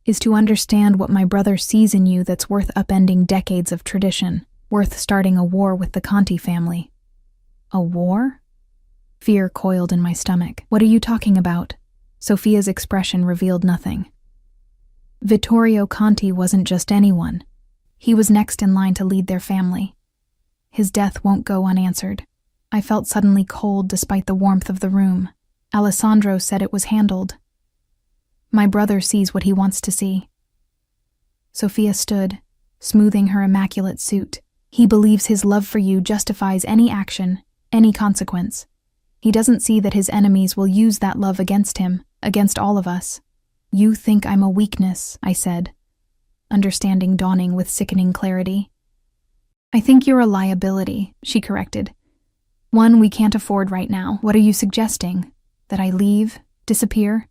is to understand what my brother sees in you that's worth upending decades of tradition, worth starting a war with the Conti family. A war? Fear coiled in my stomach. What are you talking about? Sophia's expression revealed nothing. Vittorio Conti wasn't just anyone. He was next in line to lead their family. His death won't go unanswered. I felt suddenly cold despite the warmth of the room. Alessandro said it was handled. My brother sees what he wants to see. Sophia stood, smoothing her immaculate suit. He believes his love for you justifies any action, any consequence. He doesn't see that his enemies will use that love against him, against all of us. You think I'm a weakness, I said, understanding dawning with sickening clarity. I think you're a liability, she corrected. One we can't afford right now. What are you suggesting? That I leave? Disappear?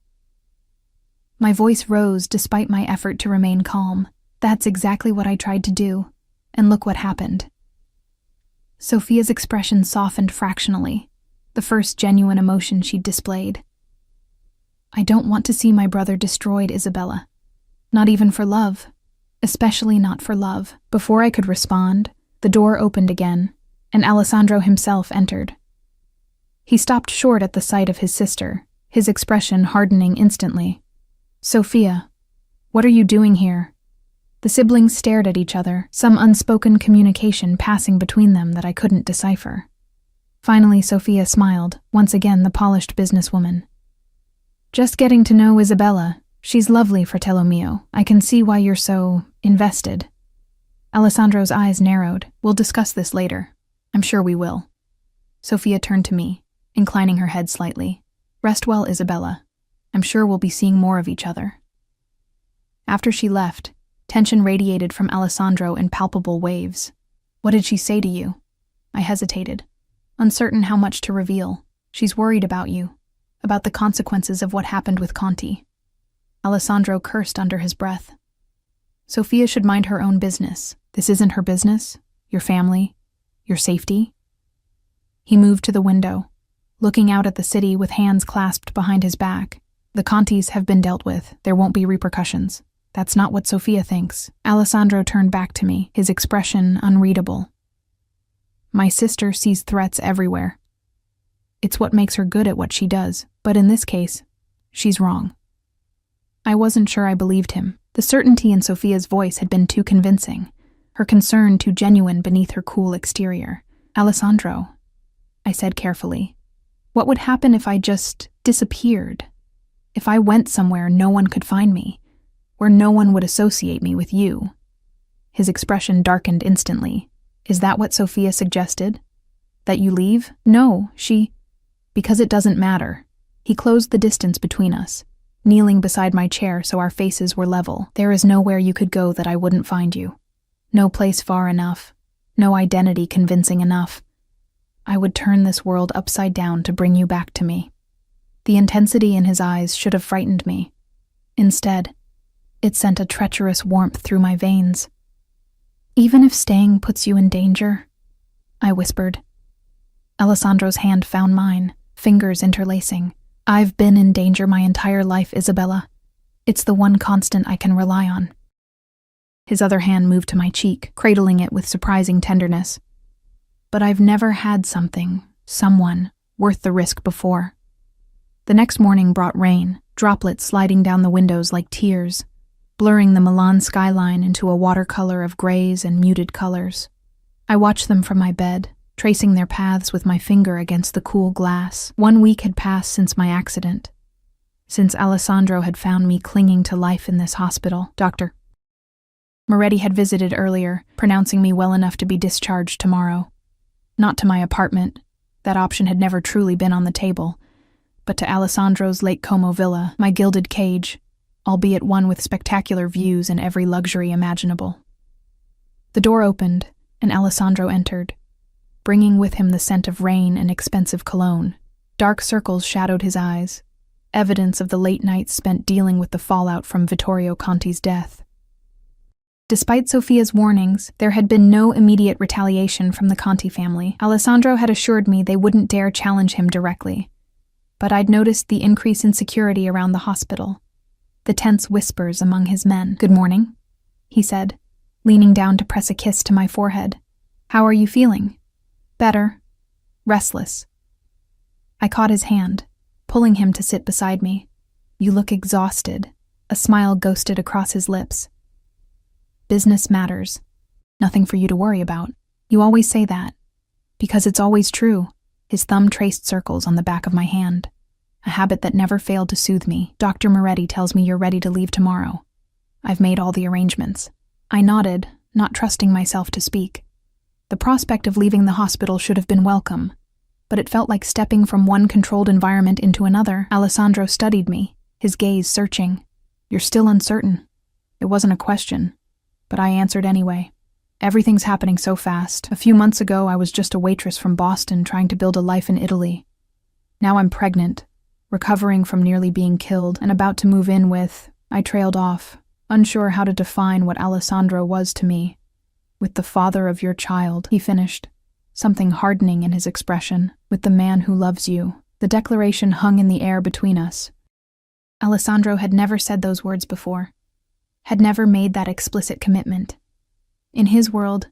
My voice rose despite my effort to remain calm. That's exactly what I tried to do, and look what happened. Sophia's expression softened fractionally, the first genuine emotion she'd displayed. I don't want to see my brother destroyed, Isabella. Not even for love. Especially not for love. Before I could respond, the door opened again, and Alessandro himself entered. He stopped short at the sight of his sister, his expression hardening instantly. Sophia, what are you doing here? The siblings stared at each other, some unspoken communication passing between them that I couldn't decipher. Finally, Sophia smiled, once again the polished businesswoman. Just getting to know Isabella. She's lovely, fratello mio. I can see why you're so invested. Alessandro's eyes narrowed. We'll discuss this later. I'm sure we will. Sophia turned to me, inclining her head slightly. Rest well, Isabella. I'm sure we'll be seeing more of each other. After she left, tension radiated from Alessandro in palpable waves. What did she say to you? I hesitated, uncertain how much to reveal. She's worried about you, about the consequences of what happened with Conti. Alessandro cursed under his breath. Sophia should mind her own business. This isn't her business, your family, your safety. He moved to the window, looking out at the city with hands clasped behind his back. The Contis have been dealt with. There won't be repercussions. That's not what Sophia thinks. Alessandro turned back to me, his expression unreadable. My sister sees threats everywhere. It's what makes her good at what she does, but in this case, she's wrong. I wasn't sure I believed him. The certainty in Sophia's voice had been too convincing, her concern too genuine beneath her cool exterior. Alessandro, I said carefully, what would happen if I just disappeared? If I went somewhere no one could find me, where no one would associate me with you? His expression darkened instantly. Is that what Sophia suggested? That you leave? No, because it doesn't matter. He closed the distance between us, kneeling beside my chair so our faces were level. There is nowhere you could go that I wouldn't find you. No place far enough. No identity convincing enough. I would turn this world upside down to bring you back to me. The intensity in his eyes should have frightened me. Instead, it sent a treacherous warmth through my veins. Even if staying puts you in danger, I whispered. Alessandro's hand found mine, fingers interlacing. I've been in danger my entire life, Isabella. It's the one constant I can rely on. His other hand moved to my cheek, cradling it with surprising tenderness. But I've never had someone, worth the risk before. The next morning brought rain, droplets sliding down the windows like tears. blurring the Milan skyline into a watercolor of grays and muted colors. I watched them from my bed, tracing their paths with my finger against the cool glass. 1 week had passed since my accident, since Alessandro had found me clinging to life in this hospital. Dr. Moretti had visited earlier, pronouncing me well enough to be discharged tomorrow. Not to my apartment. That option had never truly been on the table, but to Alessandro's Lake Como villa, my gilded cage, albeit one with spectacular views and every luxury imaginable. The door opened, and Alessandro entered, bringing with him the scent of rain and expensive cologne. Dark circles shadowed his eyes, evidence of the late nights spent dealing with the fallout from Vittorio Conti's death. Despite Sophia's warnings, there had been no immediate retaliation from the Conti family. Alessandro had assured me they wouldn't dare challenge him directly, but I'd noticed the increase in security around the hospital, the tense whispers among his men. "Good morning," he said, leaning down to press a kiss to my forehead. "How are you feeling?" "Better. Restless." I caught his hand, pulling him to sit beside me. "You look exhausted." A smile ghosted across his lips. "Business matters. Nothing for you to worry about. You always say that. Because it's always true." His thumb traced circles on the back of my hand, a habit that never failed to soothe me. "Dr. Moretti tells me you're ready to leave tomorrow. I've made all the arrangements." I nodded, not trusting myself to speak. The prospect of leaving the hospital should have been welcome, but it felt like stepping from one controlled environment into another. Alessandro studied me, his gaze searching. "You're still uncertain." It wasn't a question, but I answered anyway. "Everything's happening so fast. A few months ago, I was just a waitress from Boston trying to build a life in Italy. Now I'm pregnant, recovering from nearly being killed, and about to move in with..." I trailed off, unsure how to define what Alessandro was to me. "With the father of your child," he finished, something hardening in his expression. "With the man who loves you." The declaration hung in the air between us. Alessandro had never said those words before, had never made that explicit commitment. In his world,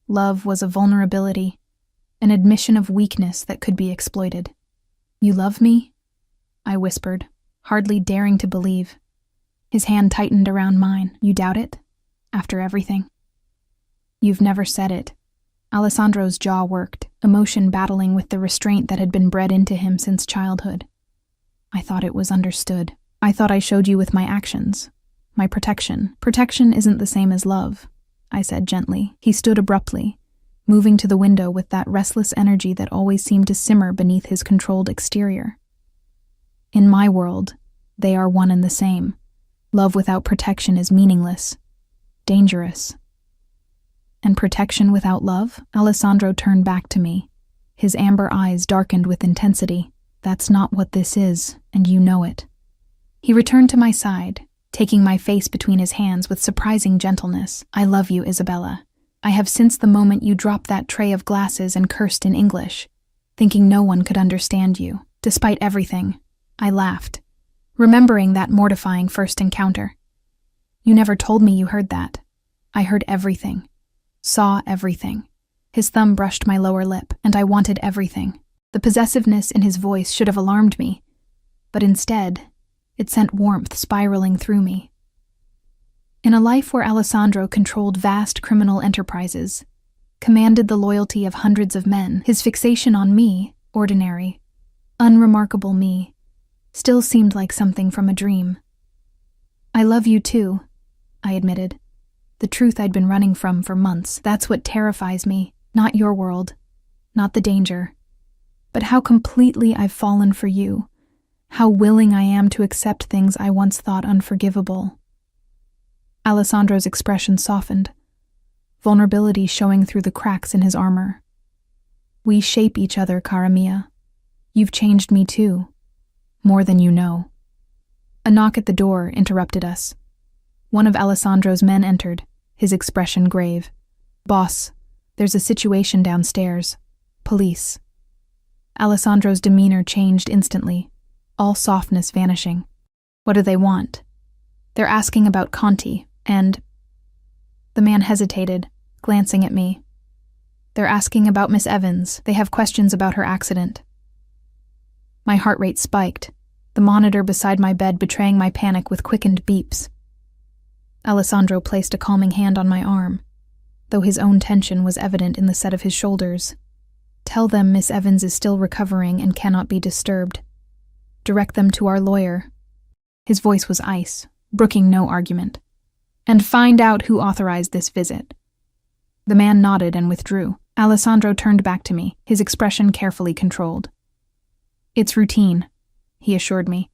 love was a vulnerability, an admission of weakness that could be exploited. "You love me?" I whispered, hardly daring to believe. His hand tightened around mine. "You doubt it? After everything?" "You've never said it." Alessandro's jaw worked, emotion battling with the restraint that had been bred into him since childhood. "I thought it was understood. I thought I showed you with my actions. My protection." "Protection isn't the same as love," I said gently. He stood abruptly, moving to the window with that restless energy that always seemed to simmer beneath his controlled exterior. "In my world, they are one and the same. Love without protection is meaningless, dangerous." "And protection without love?" Alessandro turned back to me, his amber eyes darkened with intensity. "That's not what this is, and you know it." He returned to my side, taking my face between his hands with surprising gentleness. "I love you, Isabella. I have since the moment you dropped that tray of glasses and cursed in English, thinking no one could understand you. Despite everything," I laughed, remembering that mortifying first encounter. "You never told me you heard that." "I heard everything, saw everything." His thumb brushed my lower lip, and I wanted everything. The possessiveness in his voice should have alarmed me, but instead, it sent warmth spiraling through me. In a life where Alessandro controlled vast criminal enterprises, commanded the loyalty of hundreds of men, his fixation on me, ordinary, unremarkable me, still seemed like something from a dream. "I love you too," I admitted, the truth I'd been running from for months. "That's what terrifies me, not your world, not the danger, but how completely I've fallen for you. How willing I am to accept things I once thought unforgivable." Alessandro's expression softened, vulnerability showing through the cracks in his armor. "We shape each other, cara mia. You've changed me too, more than you know." A knock at the door interrupted us. One of Alessandro's men entered, his expression grave. "Boss, there's a situation downstairs. Police." Alessandro's demeanor changed instantly, all softness vanishing. "What do they want?" "They're asking about Conti, and..." The man hesitated, glancing at me. "They're asking about Miss Evans. They have questions about her accident." My heart rate spiked, the monitor beside my bed betraying my panic with quickened beeps. Alessandro placed a calming hand on my arm, though his own tension was evident in the set of his shoulders. Tell them Miss Evans is still recovering and cannot be disturbed. Direct them to our lawyer. His voice was ice, brooking no argument. And find out who authorized this visit. The man nodded and withdrew. Alessandro turned back to me, his expression carefully controlled. It's routine, he assured me.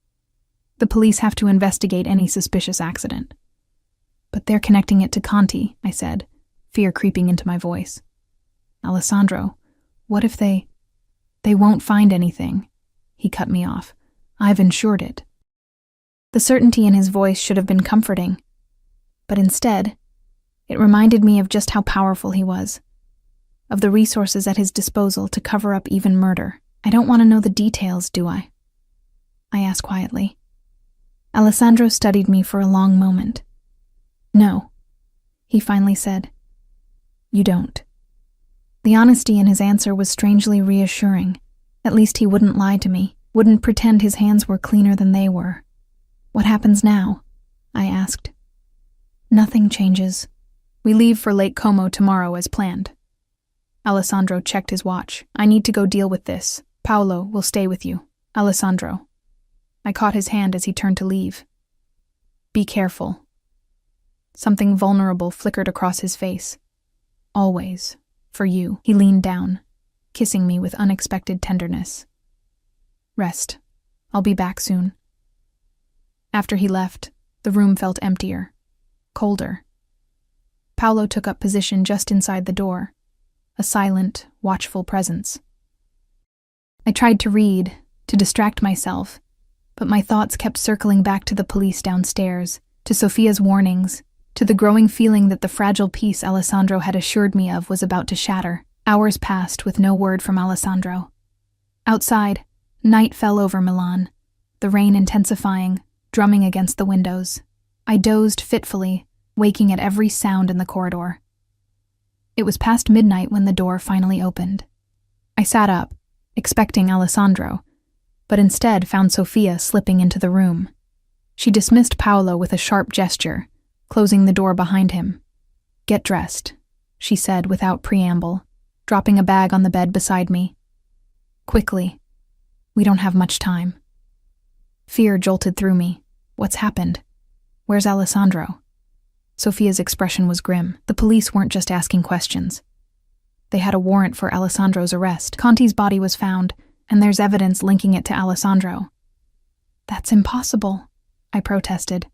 The police have to investigate any suspicious accident. But they're connecting it to Conti, I said, fear creeping into my voice. Alessandro, what if they won't find anything? He cut me off. I've insured it. The certainty in his voice should have been comforting. But instead, it reminded me of just how powerful he was, of the resources at his disposal to cover up even murder. I don't want to know the details, do I? I asked quietly. Alessandro studied me for a long moment. No, he finally said. You don't. The honesty in his answer was strangely reassuring. At least he wouldn't lie to me, wouldn't pretend his hands were cleaner than they were. What happens now? I asked. Nothing changes. We leave for Lake Como tomorrow as planned. Alessandro checked his watch. I need to go deal with this. Paolo will stay with you. Alessandro. I caught his hand as he turned to leave. Be careful. Something vulnerable flickered across his face. Always. For you. He leaned down, kissing me with unexpected tenderness. Rest. I'll be back soon. After he left, the room felt emptier, colder. Paolo took up position just inside the door, a silent, watchful presence. I tried to read, to distract myself, but my thoughts kept circling back to the police downstairs, to Sophia's warnings, to the growing feeling that the fragile peace Alessandro had assured me of was about to shatter. Hours passed with no word from Alessandro. Outside, night fell over Milan, the rain intensifying, drumming against the windows. I dozed fitfully, waking at every sound in the corridor. It was past midnight when the door finally opened. I sat up, expecting Alessandro, but instead found Sophia slipping into the room. She dismissed Paolo with a sharp gesture, closing the door behind him. Get dressed, she said without preamble, dropping a bag on the bed beside me. Quickly. We don't have much time. Fear jolted through me. What's happened? Where's Alessandro? Sophia's expression was grim. The police weren't just asking questions. They had a warrant for Alessandro's arrest. Conti's body was found, and there's evidence linking it to Alessandro. That's impossible, I protested.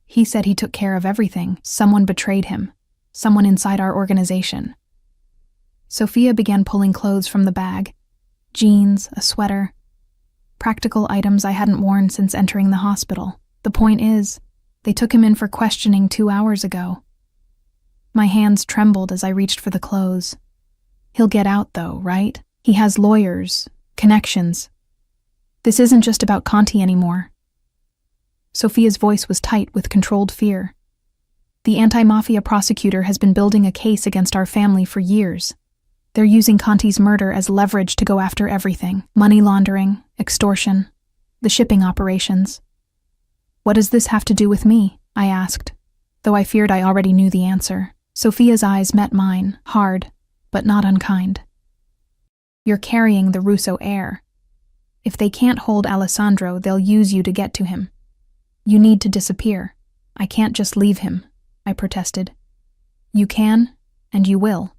He said he took care of everything. Someone betrayed him. Someone inside our organization. Sophia began pulling clothes from the bag. Jeans, a sweater. Practical items I hadn't worn since entering the hospital. The point is, they took him in for questioning 2 hours ago. My hands trembled as I reached for the clothes. He'll get out though, right? He has lawyers, connections. This isn't just about Conti anymore. Sophia's voice was tight with controlled fear. The anti-mafia prosecutor has been building a case against our family for years. They're using Conti's murder as leverage to go after everything. Money laundering, extortion, the shipping operations. What does this have to do with me? I asked, though I feared I already knew the answer. Sophia's eyes met mine, hard, but not unkind. You're carrying the Russo heir. If they can't hold Alessandro, they'll use you to get to him. You need to disappear. I can't just leave him, I protested. You can, and you will.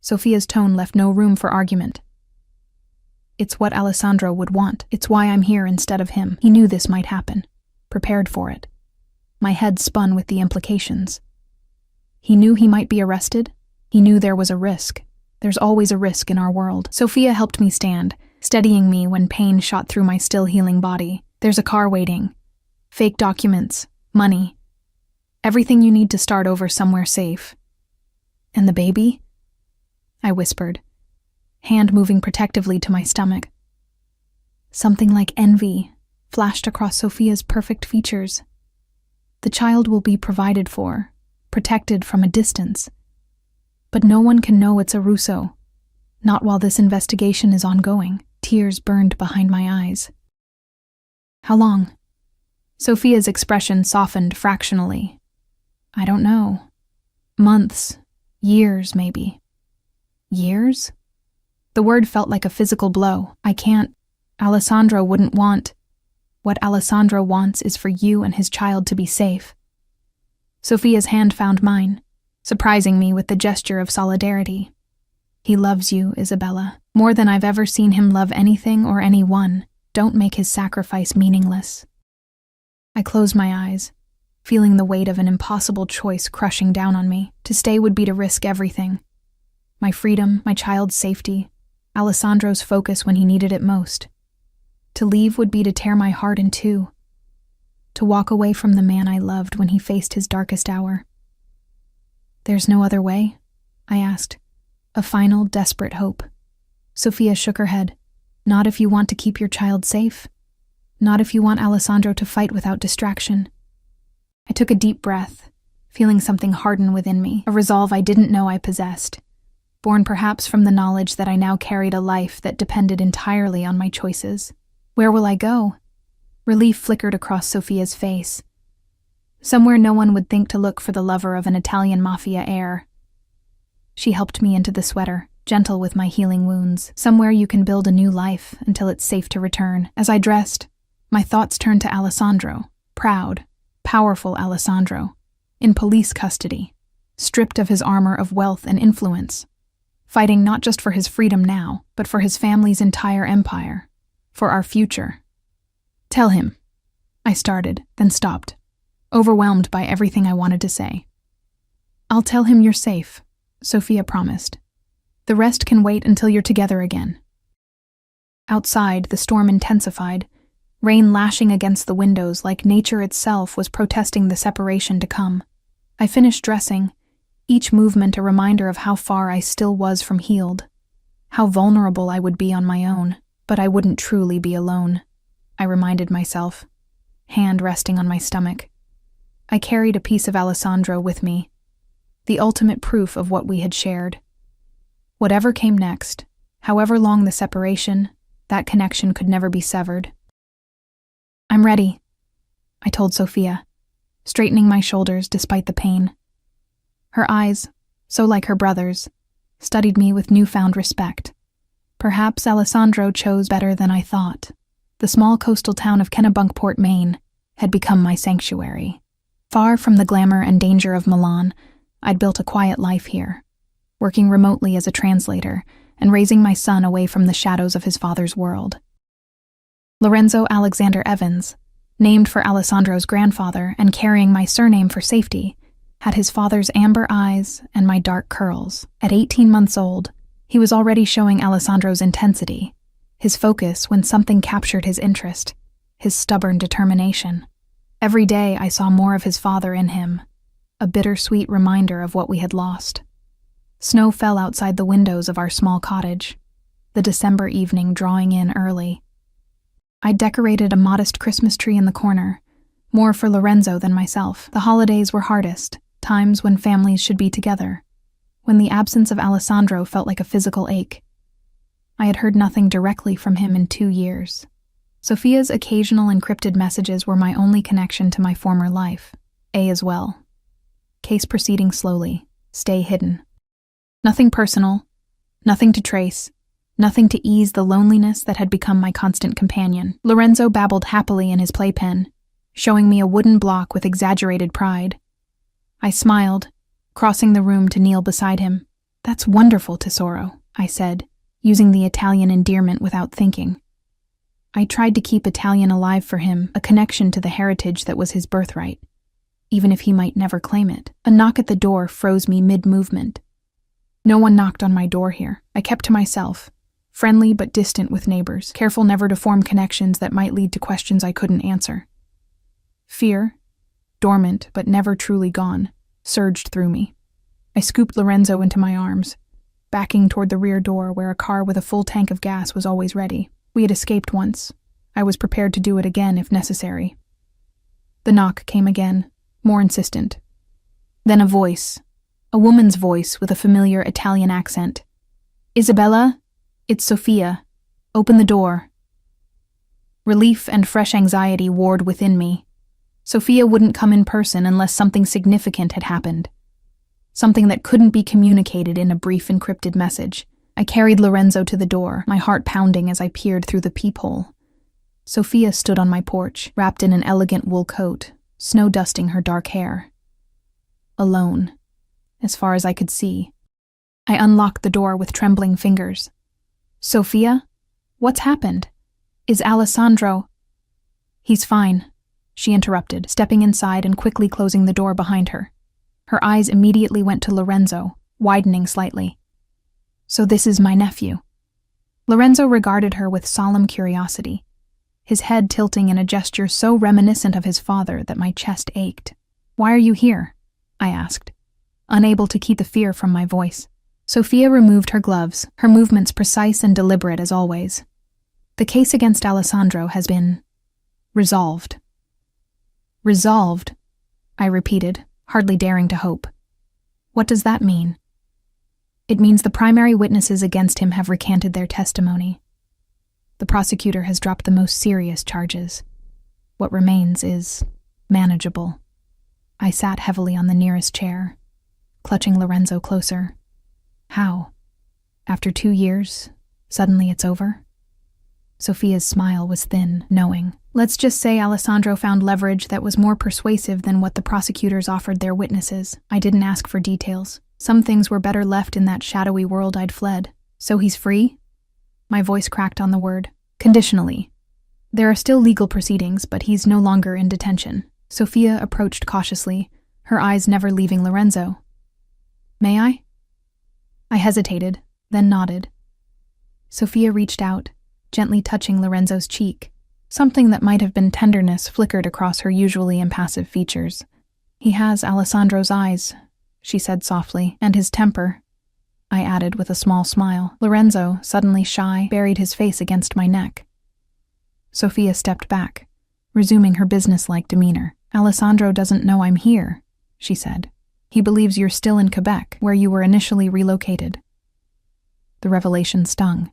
Sophia's tone left no room for argument. It's what Alessandro would want. It's why I'm here instead of him. He knew this might happen. Prepared for it. My head spun with the implications. He knew he might be arrested. He knew there was a risk. There's always a risk in our world. Sophia helped me stand, steadying me when pain shot through my still healing body. There's a car waiting. Fake documents. Money. Everything you need to start over somewhere safe. And the baby? I whispered, hand moving protectively to my stomach. Something like envy flashed across Sophia's perfect features. The child will be provided for, protected from a distance. But no one can know it's a Russo, not while this investigation is ongoing. Tears burned behind my eyes. How long? Sophia's expression softened fractionally. I don't know. Months. Years, maybe. Years? The word felt like a physical blow. I can't. Alessandro wouldn't want. What Alessandro wants is for you and his child to be safe. Sophia's hand found mine, surprising me with the gesture of solidarity. He loves you, Isabella, more than I've ever seen him love anything or anyone. Don't make his sacrifice meaningless. I closed my eyes, feeling the weight of an impossible choice crushing down on me. To stay would be to risk everything. My freedom, my child's safety, Alessandro's focus when he needed it most. To leave would be to tear my heart in two. To walk away from the man I loved when he faced his darkest hour. There's no other way? I asked, a final, desperate hope. Sophia shook her head. Not if you want to keep your child safe. Not if you want Alessandro to fight without distraction. I took a deep breath, feeling something harden within me, a resolve I didn't know I possessed, born perhaps from the knowledge that I now carried a life that depended entirely on my choices. Where will I go? Relief flickered across Sophia's face. Somewhere no one would think to look for the lover of an Italian Mafia heir. She helped me into the sweater, gentle with my healing wounds. Somewhere you can build a new life until it's safe to return. As I dressed, my thoughts turned to Alessandro, proud, powerful Alessandro, in police custody, stripped of his armor of wealth and influence, fighting not just for his freedom now, but for his family's entire empire, for our future. Tell him. I started, then stopped, overwhelmed by everything I wanted to say. I'll tell him you're safe, Sophia promised. The rest can wait until you're together again. Outside, the storm intensified, rain lashing against the windows like nature itself was protesting the separation to come. I finished dressing, each movement a reminder of how far I still was from healed, how vulnerable I would be on my own, but I wouldn't truly be alone, I reminded myself, hand resting on my stomach. I carried a piece of Alessandro with me, the ultimate proof of what we had shared. Whatever came next, however long the separation, that connection could never be severed. I'm ready, I told Sophia, straightening my shoulders despite the pain. Her eyes, so like her brother's, studied me with newfound respect. Perhaps Alessandro chose better than I thought. The small coastal town of Kennebunkport, Maine, had become my sanctuary. Far from the glamour and danger of Milan, I'd built a quiet life here, working remotely as a translator and raising my son away from the shadows of his father's world. Lorenzo Alexander Evans, named for Alessandro's grandfather and carrying my surname for safety, had his father's amber eyes and my dark curls. At 18 months old, he was already showing Alessandro's intensity, his focus when something captured his interest, his stubborn determination. Every day I saw more of his father in him, a bittersweet reminder of what we had lost. Snow fell outside the windows of our small cottage, the December evening drawing in early. I decorated a modest Christmas tree in the corner, more for Lorenzo than myself. The holidays were hardest, times when families should be together, when the absence of Alessandro felt like a physical ache. I had heard nothing directly from him in 2 years. Sophia's occasional encrypted messages were my only connection to my former life. A as well. Case proceeding slowly. Stay hidden. Nothing personal, nothing to trace, nothing to ease the loneliness that had become my constant companion. Lorenzo babbled happily in his playpen, showing me a wooden block with exaggerated pride. I smiled, crossing the room to kneel beside him. That's wonderful, Tesoro, I said, using the Italian endearment without thinking. I tried to keep Italian alive for him, a connection to the heritage that was his birthright, even if he might never claim it. A knock at the door froze me mid-movement. No one knocked on my door here. I kept to myself, friendly but distant with neighbors, careful never to form connections that might lead to questions I couldn't answer. Fear, dormant but never truly gone, surged through me. I scooped Lorenzo into my arms, backing toward the rear door where a car with a full tank of gas was always ready. We had escaped once. I was prepared to do it again if necessary. The knock came again, more insistent. Then a voice, a woman's voice with a familiar Italian accent. Isabella, it's Sophia. Open the door. Relief and fresh anxiety warred within me. Sophia wouldn't come in person unless something significant had happened. Something that couldn't be communicated in a brief encrypted message. I carried Lorenzo to the door, my heart pounding as I peered through the peephole. Sophia stood on my porch, wrapped in an elegant wool coat, snow dusting her dark hair. Alone, as far as I could see. I unlocked the door with trembling fingers. "Sophia? What's happened? Is Alessandro—" "He's fine," she interrupted, stepping inside and quickly closing the door behind her. Her eyes immediately went to Lorenzo, widening slightly. "So this is my nephew." Lorenzo regarded her with solemn curiosity, his head tilting in a gesture so reminiscent of his father that my chest ached. "Why are you here?" I asked, unable to keep the fear from my voice. Sophia removed her gloves, her movements precise and deliberate as always. "The case against Alessandro has been resolved." "Resolved?" I repeated, hardly daring to hope. "What does that mean?" "It means the primary witnesses against him have recanted their testimony. The prosecutor has dropped the most serious charges. What remains is manageable." I sat heavily on the nearest chair, clutching Lorenzo closer. "How? After 2 years, suddenly it's over?" Sophia's smile was thin, knowing. "Let's just say Alessandro found leverage that was more persuasive than what the prosecutors offered their witnesses. I didn't ask for details. Some things were better left in that shadowy world I'd fled. So he's free?" My voice cracked on the word. "Conditionally. There are still legal proceedings, but he's no longer in detention." Sophia approached cautiously, her eyes never leaving Lorenzo. "May I?" I hesitated, then nodded. Sophia reached out, gently touching Lorenzo's cheek. Something that might have been tenderness flickered across her usually impassive features. "He has Alessandro's eyes," she said softly, "and his temper," I added with a small smile. Lorenzo, suddenly shy, buried his face against my neck. Sophia stepped back, resuming her businesslike demeanor. "Alessandro doesn't know I'm here," she said. "He believes you're still in Quebec, where you were initially relocated." The revelation stung.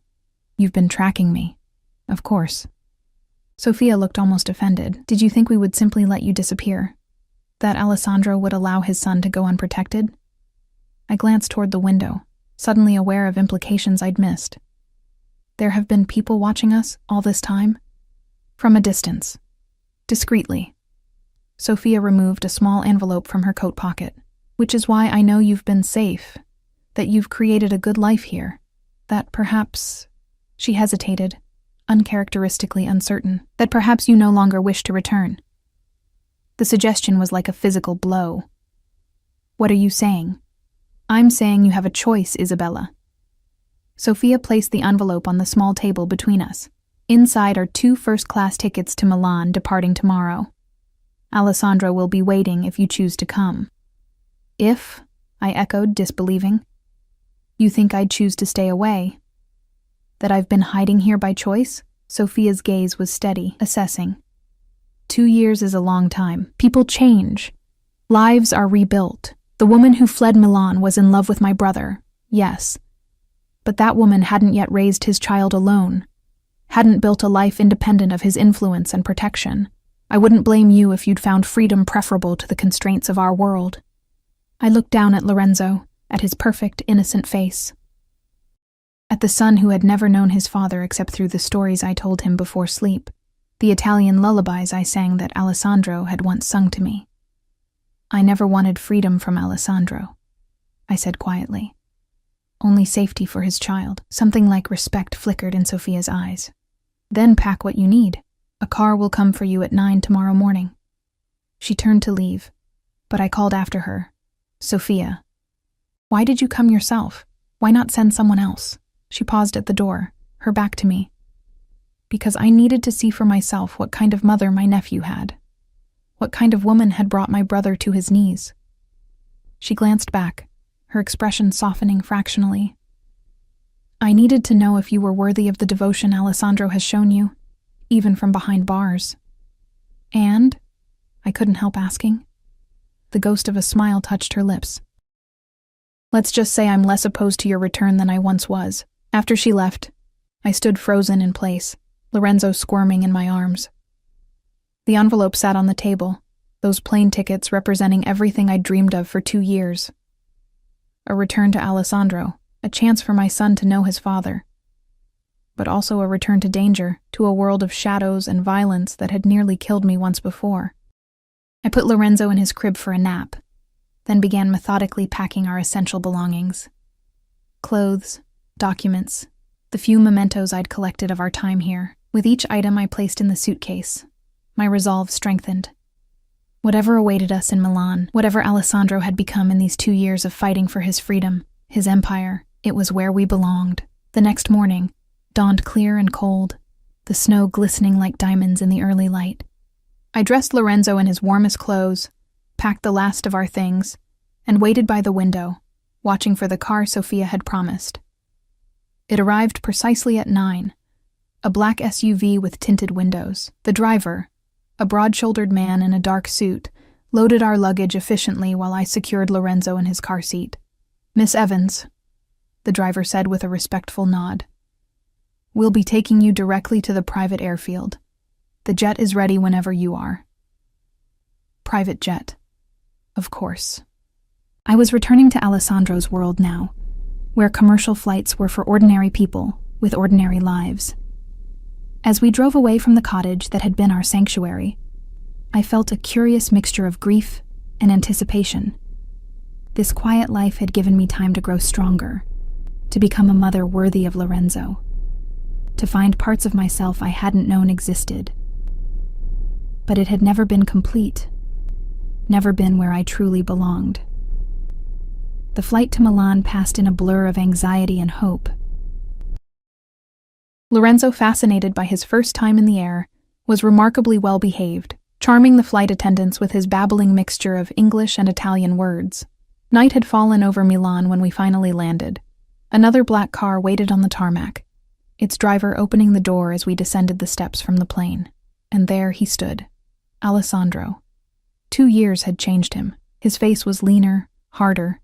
"You've been tracking me." "Of course." Sophia looked almost offended. "Did you think we would simply let you disappear? That Alessandro would allow his son to go unprotected?" I glanced toward the window, suddenly aware of implications I'd missed. "There have been people watching us all this time?" "From a distance. Discreetly." Sophia removed a small envelope from her coat pocket. "Which is why I know you've been safe, that you've created a good life here, that perhaps—" She hesitated, uncharacteristically uncertain, "that perhaps you no longer wish to return." The suggestion was like a physical blow. "What are you saying?" "I'm saying you have a choice, Isabella." Sophia placed the envelope on the small table between us. "Inside are 2 first-class tickets to Milan departing tomorrow. Alessandro will be waiting if you choose to come." "If?" I echoed, disbelieving. "You think I'd choose to stay away? That I've been hiding here by choice?" Sophia's gaze was steady, assessing. 2 years is a long time. People change. Lives are rebuilt. The woman who fled Milan was in love with my brother, yes. But that woman hadn't yet raised his child alone, hadn't built a life independent of his influence and protection. I wouldn't blame you if you'd found freedom preferable to the constraints of our world. I looked down at Lorenzo, at his perfect, innocent face. At the son who had never known his father except through the stories I told him before sleep, the Italian lullabies I sang that Alessandro had once sung to me. "I never wanted freedom from Alessandro," I said quietly. "Only safety for his child." Something like respect flickered in Sophia's eyes. "Then pack what you need. A car will come for you at 9 tomorrow morning." She turned to leave, but I called after her. "Sophia, why did you come yourself? Why not send someone else?" She paused at the door, her back to me. "Because I needed to see for myself what kind of mother my nephew had. What kind of woman had brought my brother to his knees." She glanced back, her expression softening fractionally. "I needed to know if you were worthy of the devotion Alessandro has shown you, even from behind bars." "And?" I couldn't help asking. The ghost of a smile touched her lips. "Let's just say I'm less opposed to your return than I once was." After she left, I stood frozen in place, Lorenzo squirming in my arms. The envelope sat on the table, those plane tickets representing everything I'd dreamed of for 2 years. A return to Alessandro, a chance for my son to know his father. But also a return to danger, to a world of shadows and violence that had nearly killed me once before. I put Lorenzo in his crib for a nap, then began methodically packing our essential belongings. Clothes, documents, the few mementos I'd collected of our time here. With each item I placed in the suitcase, my resolve strengthened. Whatever awaited us in Milan, whatever Alessandro had become in these 2 years of fighting for his freedom, his empire, it was where we belonged. The next morning dawned clear and cold, the snow glistening like diamonds in the early light. I dressed Lorenzo in his warmest clothes, packed the last of our things, and waited by the window, watching for the car Sophia had promised. It arrived precisely at 9, a black SUV with tinted windows. The driver, a broad-shouldered man in a dark suit, loaded our luggage efficiently while I secured Lorenzo in his car seat. "Miss Evans," the driver said with a respectful nod, "we'll be taking you directly to the private airfield. The jet is ready whenever you are." Private jet. Of course. I was returning to Alessandro's world now, where commercial flights were for ordinary people with ordinary lives. As we drove away from the cottage that had been our sanctuary, I felt a curious mixture of grief and anticipation. This quiet life had given me time to grow stronger, to become a mother worthy of Lorenzo, to find parts of myself I hadn't known existed. But it had never been complete, never been where I truly belonged. The flight to Milan passed in a blur of anxiety and hope. Lorenzo, fascinated by his first time in the air, was remarkably well behaved, charming the flight attendants with his babbling mixture of English and Italian words. Night had fallen over Milan when we finally landed. Another black car waited on the tarmac, its driver opening the door as we descended the steps from the plane. And there he stood, Alessandro. 2 years had changed him. His face was leaner, harder,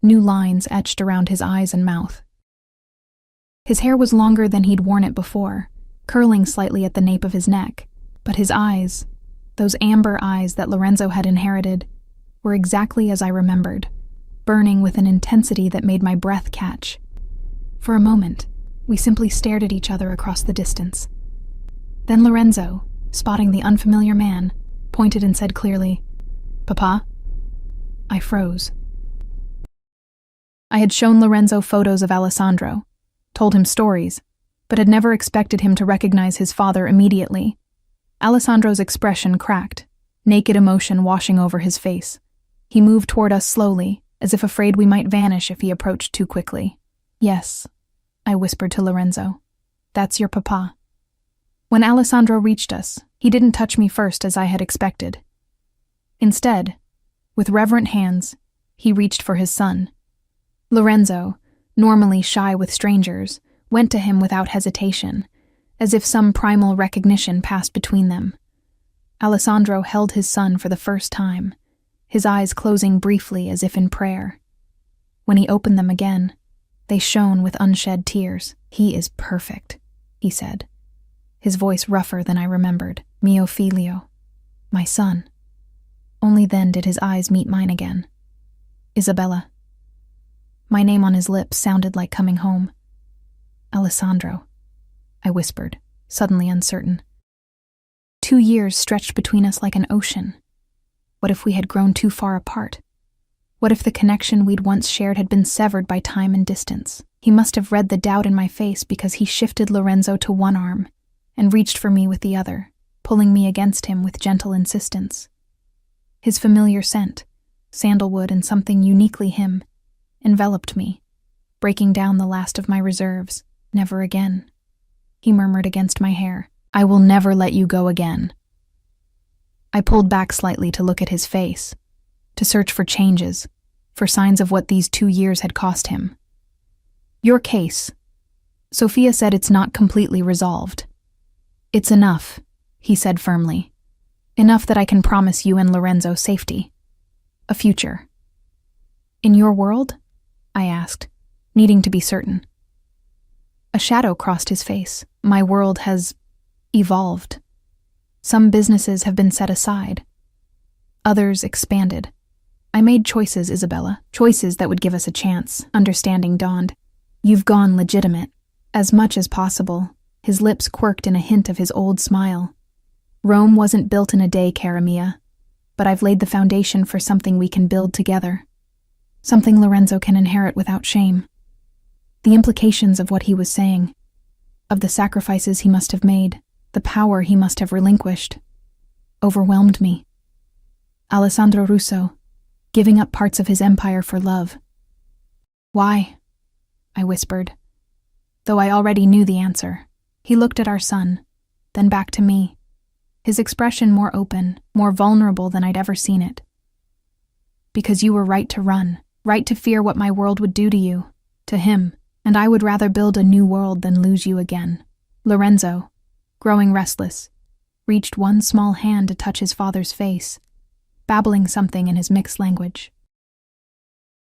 new lines etched around his eyes and mouth. His hair was longer than he'd worn it before, curling slightly at the nape of his neck, but his eyes, those amber eyes that Lorenzo had inherited, were exactly as I remembered, burning with an intensity that made my breath catch. For a moment, we simply stared at each other across the distance. Then Lorenzo, spotting the unfamiliar man, pointed and said clearly, "Papa?" I froze. I had shown Lorenzo photos of Alessandro, told him stories, but had never expected him to recognize his father immediately. Alessandro's expression cracked, naked emotion washing over his face. He moved toward us slowly, as if afraid we might vanish if he approached too quickly. "Yes," I whispered to Lorenzo. "That's your papa." When Alessandro reached us, he didn't touch me first as I had expected. Instead, with reverent hands, he reached for his son. Lorenzo, normally shy with strangers, went to him without hesitation, as if some primal recognition passed between them. Alessandro held his son for the first time, his eyes closing briefly as if in prayer. When he opened them again, they shone with unshed tears. "He is perfect," he said, his voice rougher than I remembered. "Mio figlio," my son. Only then did his eyes meet mine again. "Isabella." My name on his lips sounded like coming home. "Alessandro," I whispered, suddenly uncertain. 2 years stretched between us like an ocean. What if we had grown too far apart? What if the connection we'd once shared had been severed by time and distance? He must have read the doubt in my face because he shifted Lorenzo to one arm and reached for me with the other, pulling me against him with gentle insistence. His familiar scent, sandalwood and something uniquely him, enveloped me, breaking down the last of my reserves. "Never again," he murmured against my hair. "I will never let you go again." I pulled back slightly to look at his face, to search for changes, for signs of what these 2 years had cost him. "Your case," Sophia said, "it's not completely resolved." "It's enough," he said firmly. "Enough that I can promise you and Lorenzo safety. A future." "In your world?" I asked, needing to be certain. A shadow crossed his face. "My world has evolved. Some businesses have been set aside. Others expanded. I made choices, Isabella, choices that would give us a chance. Understanding dawned. You've gone legitimate. As much as possible. His lips quirked in a hint of his old smile. Rome wasn't built in a day, cara mia, but I've laid the foundation for something we can build together. Something Lorenzo can inherit without shame. The implications of what he was saying, of the sacrifices he must have made, the power he must have relinquished, overwhelmed me. Alessandro Russo, giving up parts of his empire for love. Why? I whispered, though I already knew the answer. He looked at our son, then back to me, his expression more open, more vulnerable than I'd ever seen it. Because you were right to run, right to fear what my world would do to you, to him, and I would rather build a new world than lose you again. Lorenzo, growing restless, reached one small hand to touch his father's face, babbling something in his mixed language.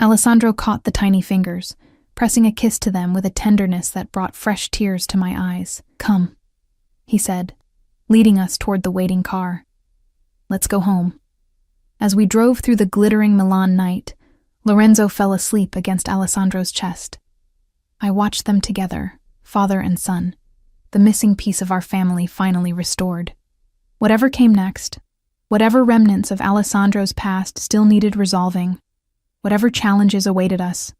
Alessandro caught the tiny fingers, pressing a kiss to them with a tenderness that brought fresh tears to my eyes. Come, he said, leading us toward the waiting car. Let's go home. As we drove through the glittering Milan night, Lorenzo fell asleep against Alessandro's chest. I watched them together, father and son, the missing piece of our family finally restored. Whatever came next, whatever remnants of Alessandro's past still needed resolving, whatever challenges awaited us,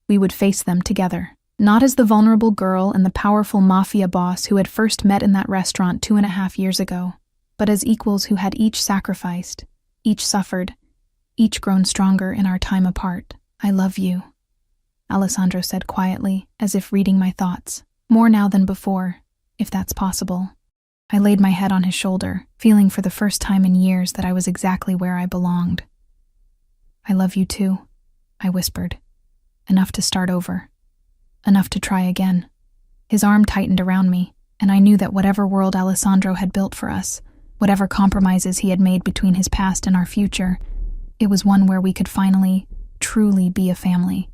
we would face them together. Not as the vulnerable girl and the powerful mafia boss who had first met in that restaurant 2.5 years ago, but as equals who had each sacrificed, each suffered, each grown stronger in our time apart. I love you, Alessandro said quietly, as if reading my thoughts. More now than before, if that's possible. I laid my head on his shoulder, feeling for the first time in years that I was exactly where I belonged. I love you too, I whispered. Enough to start over. Enough to try again. His arm tightened around me, and I knew that whatever world Alessandro had built for us, whatever compromises he had made between his past and our future, it was one where we could finally, truly be a family.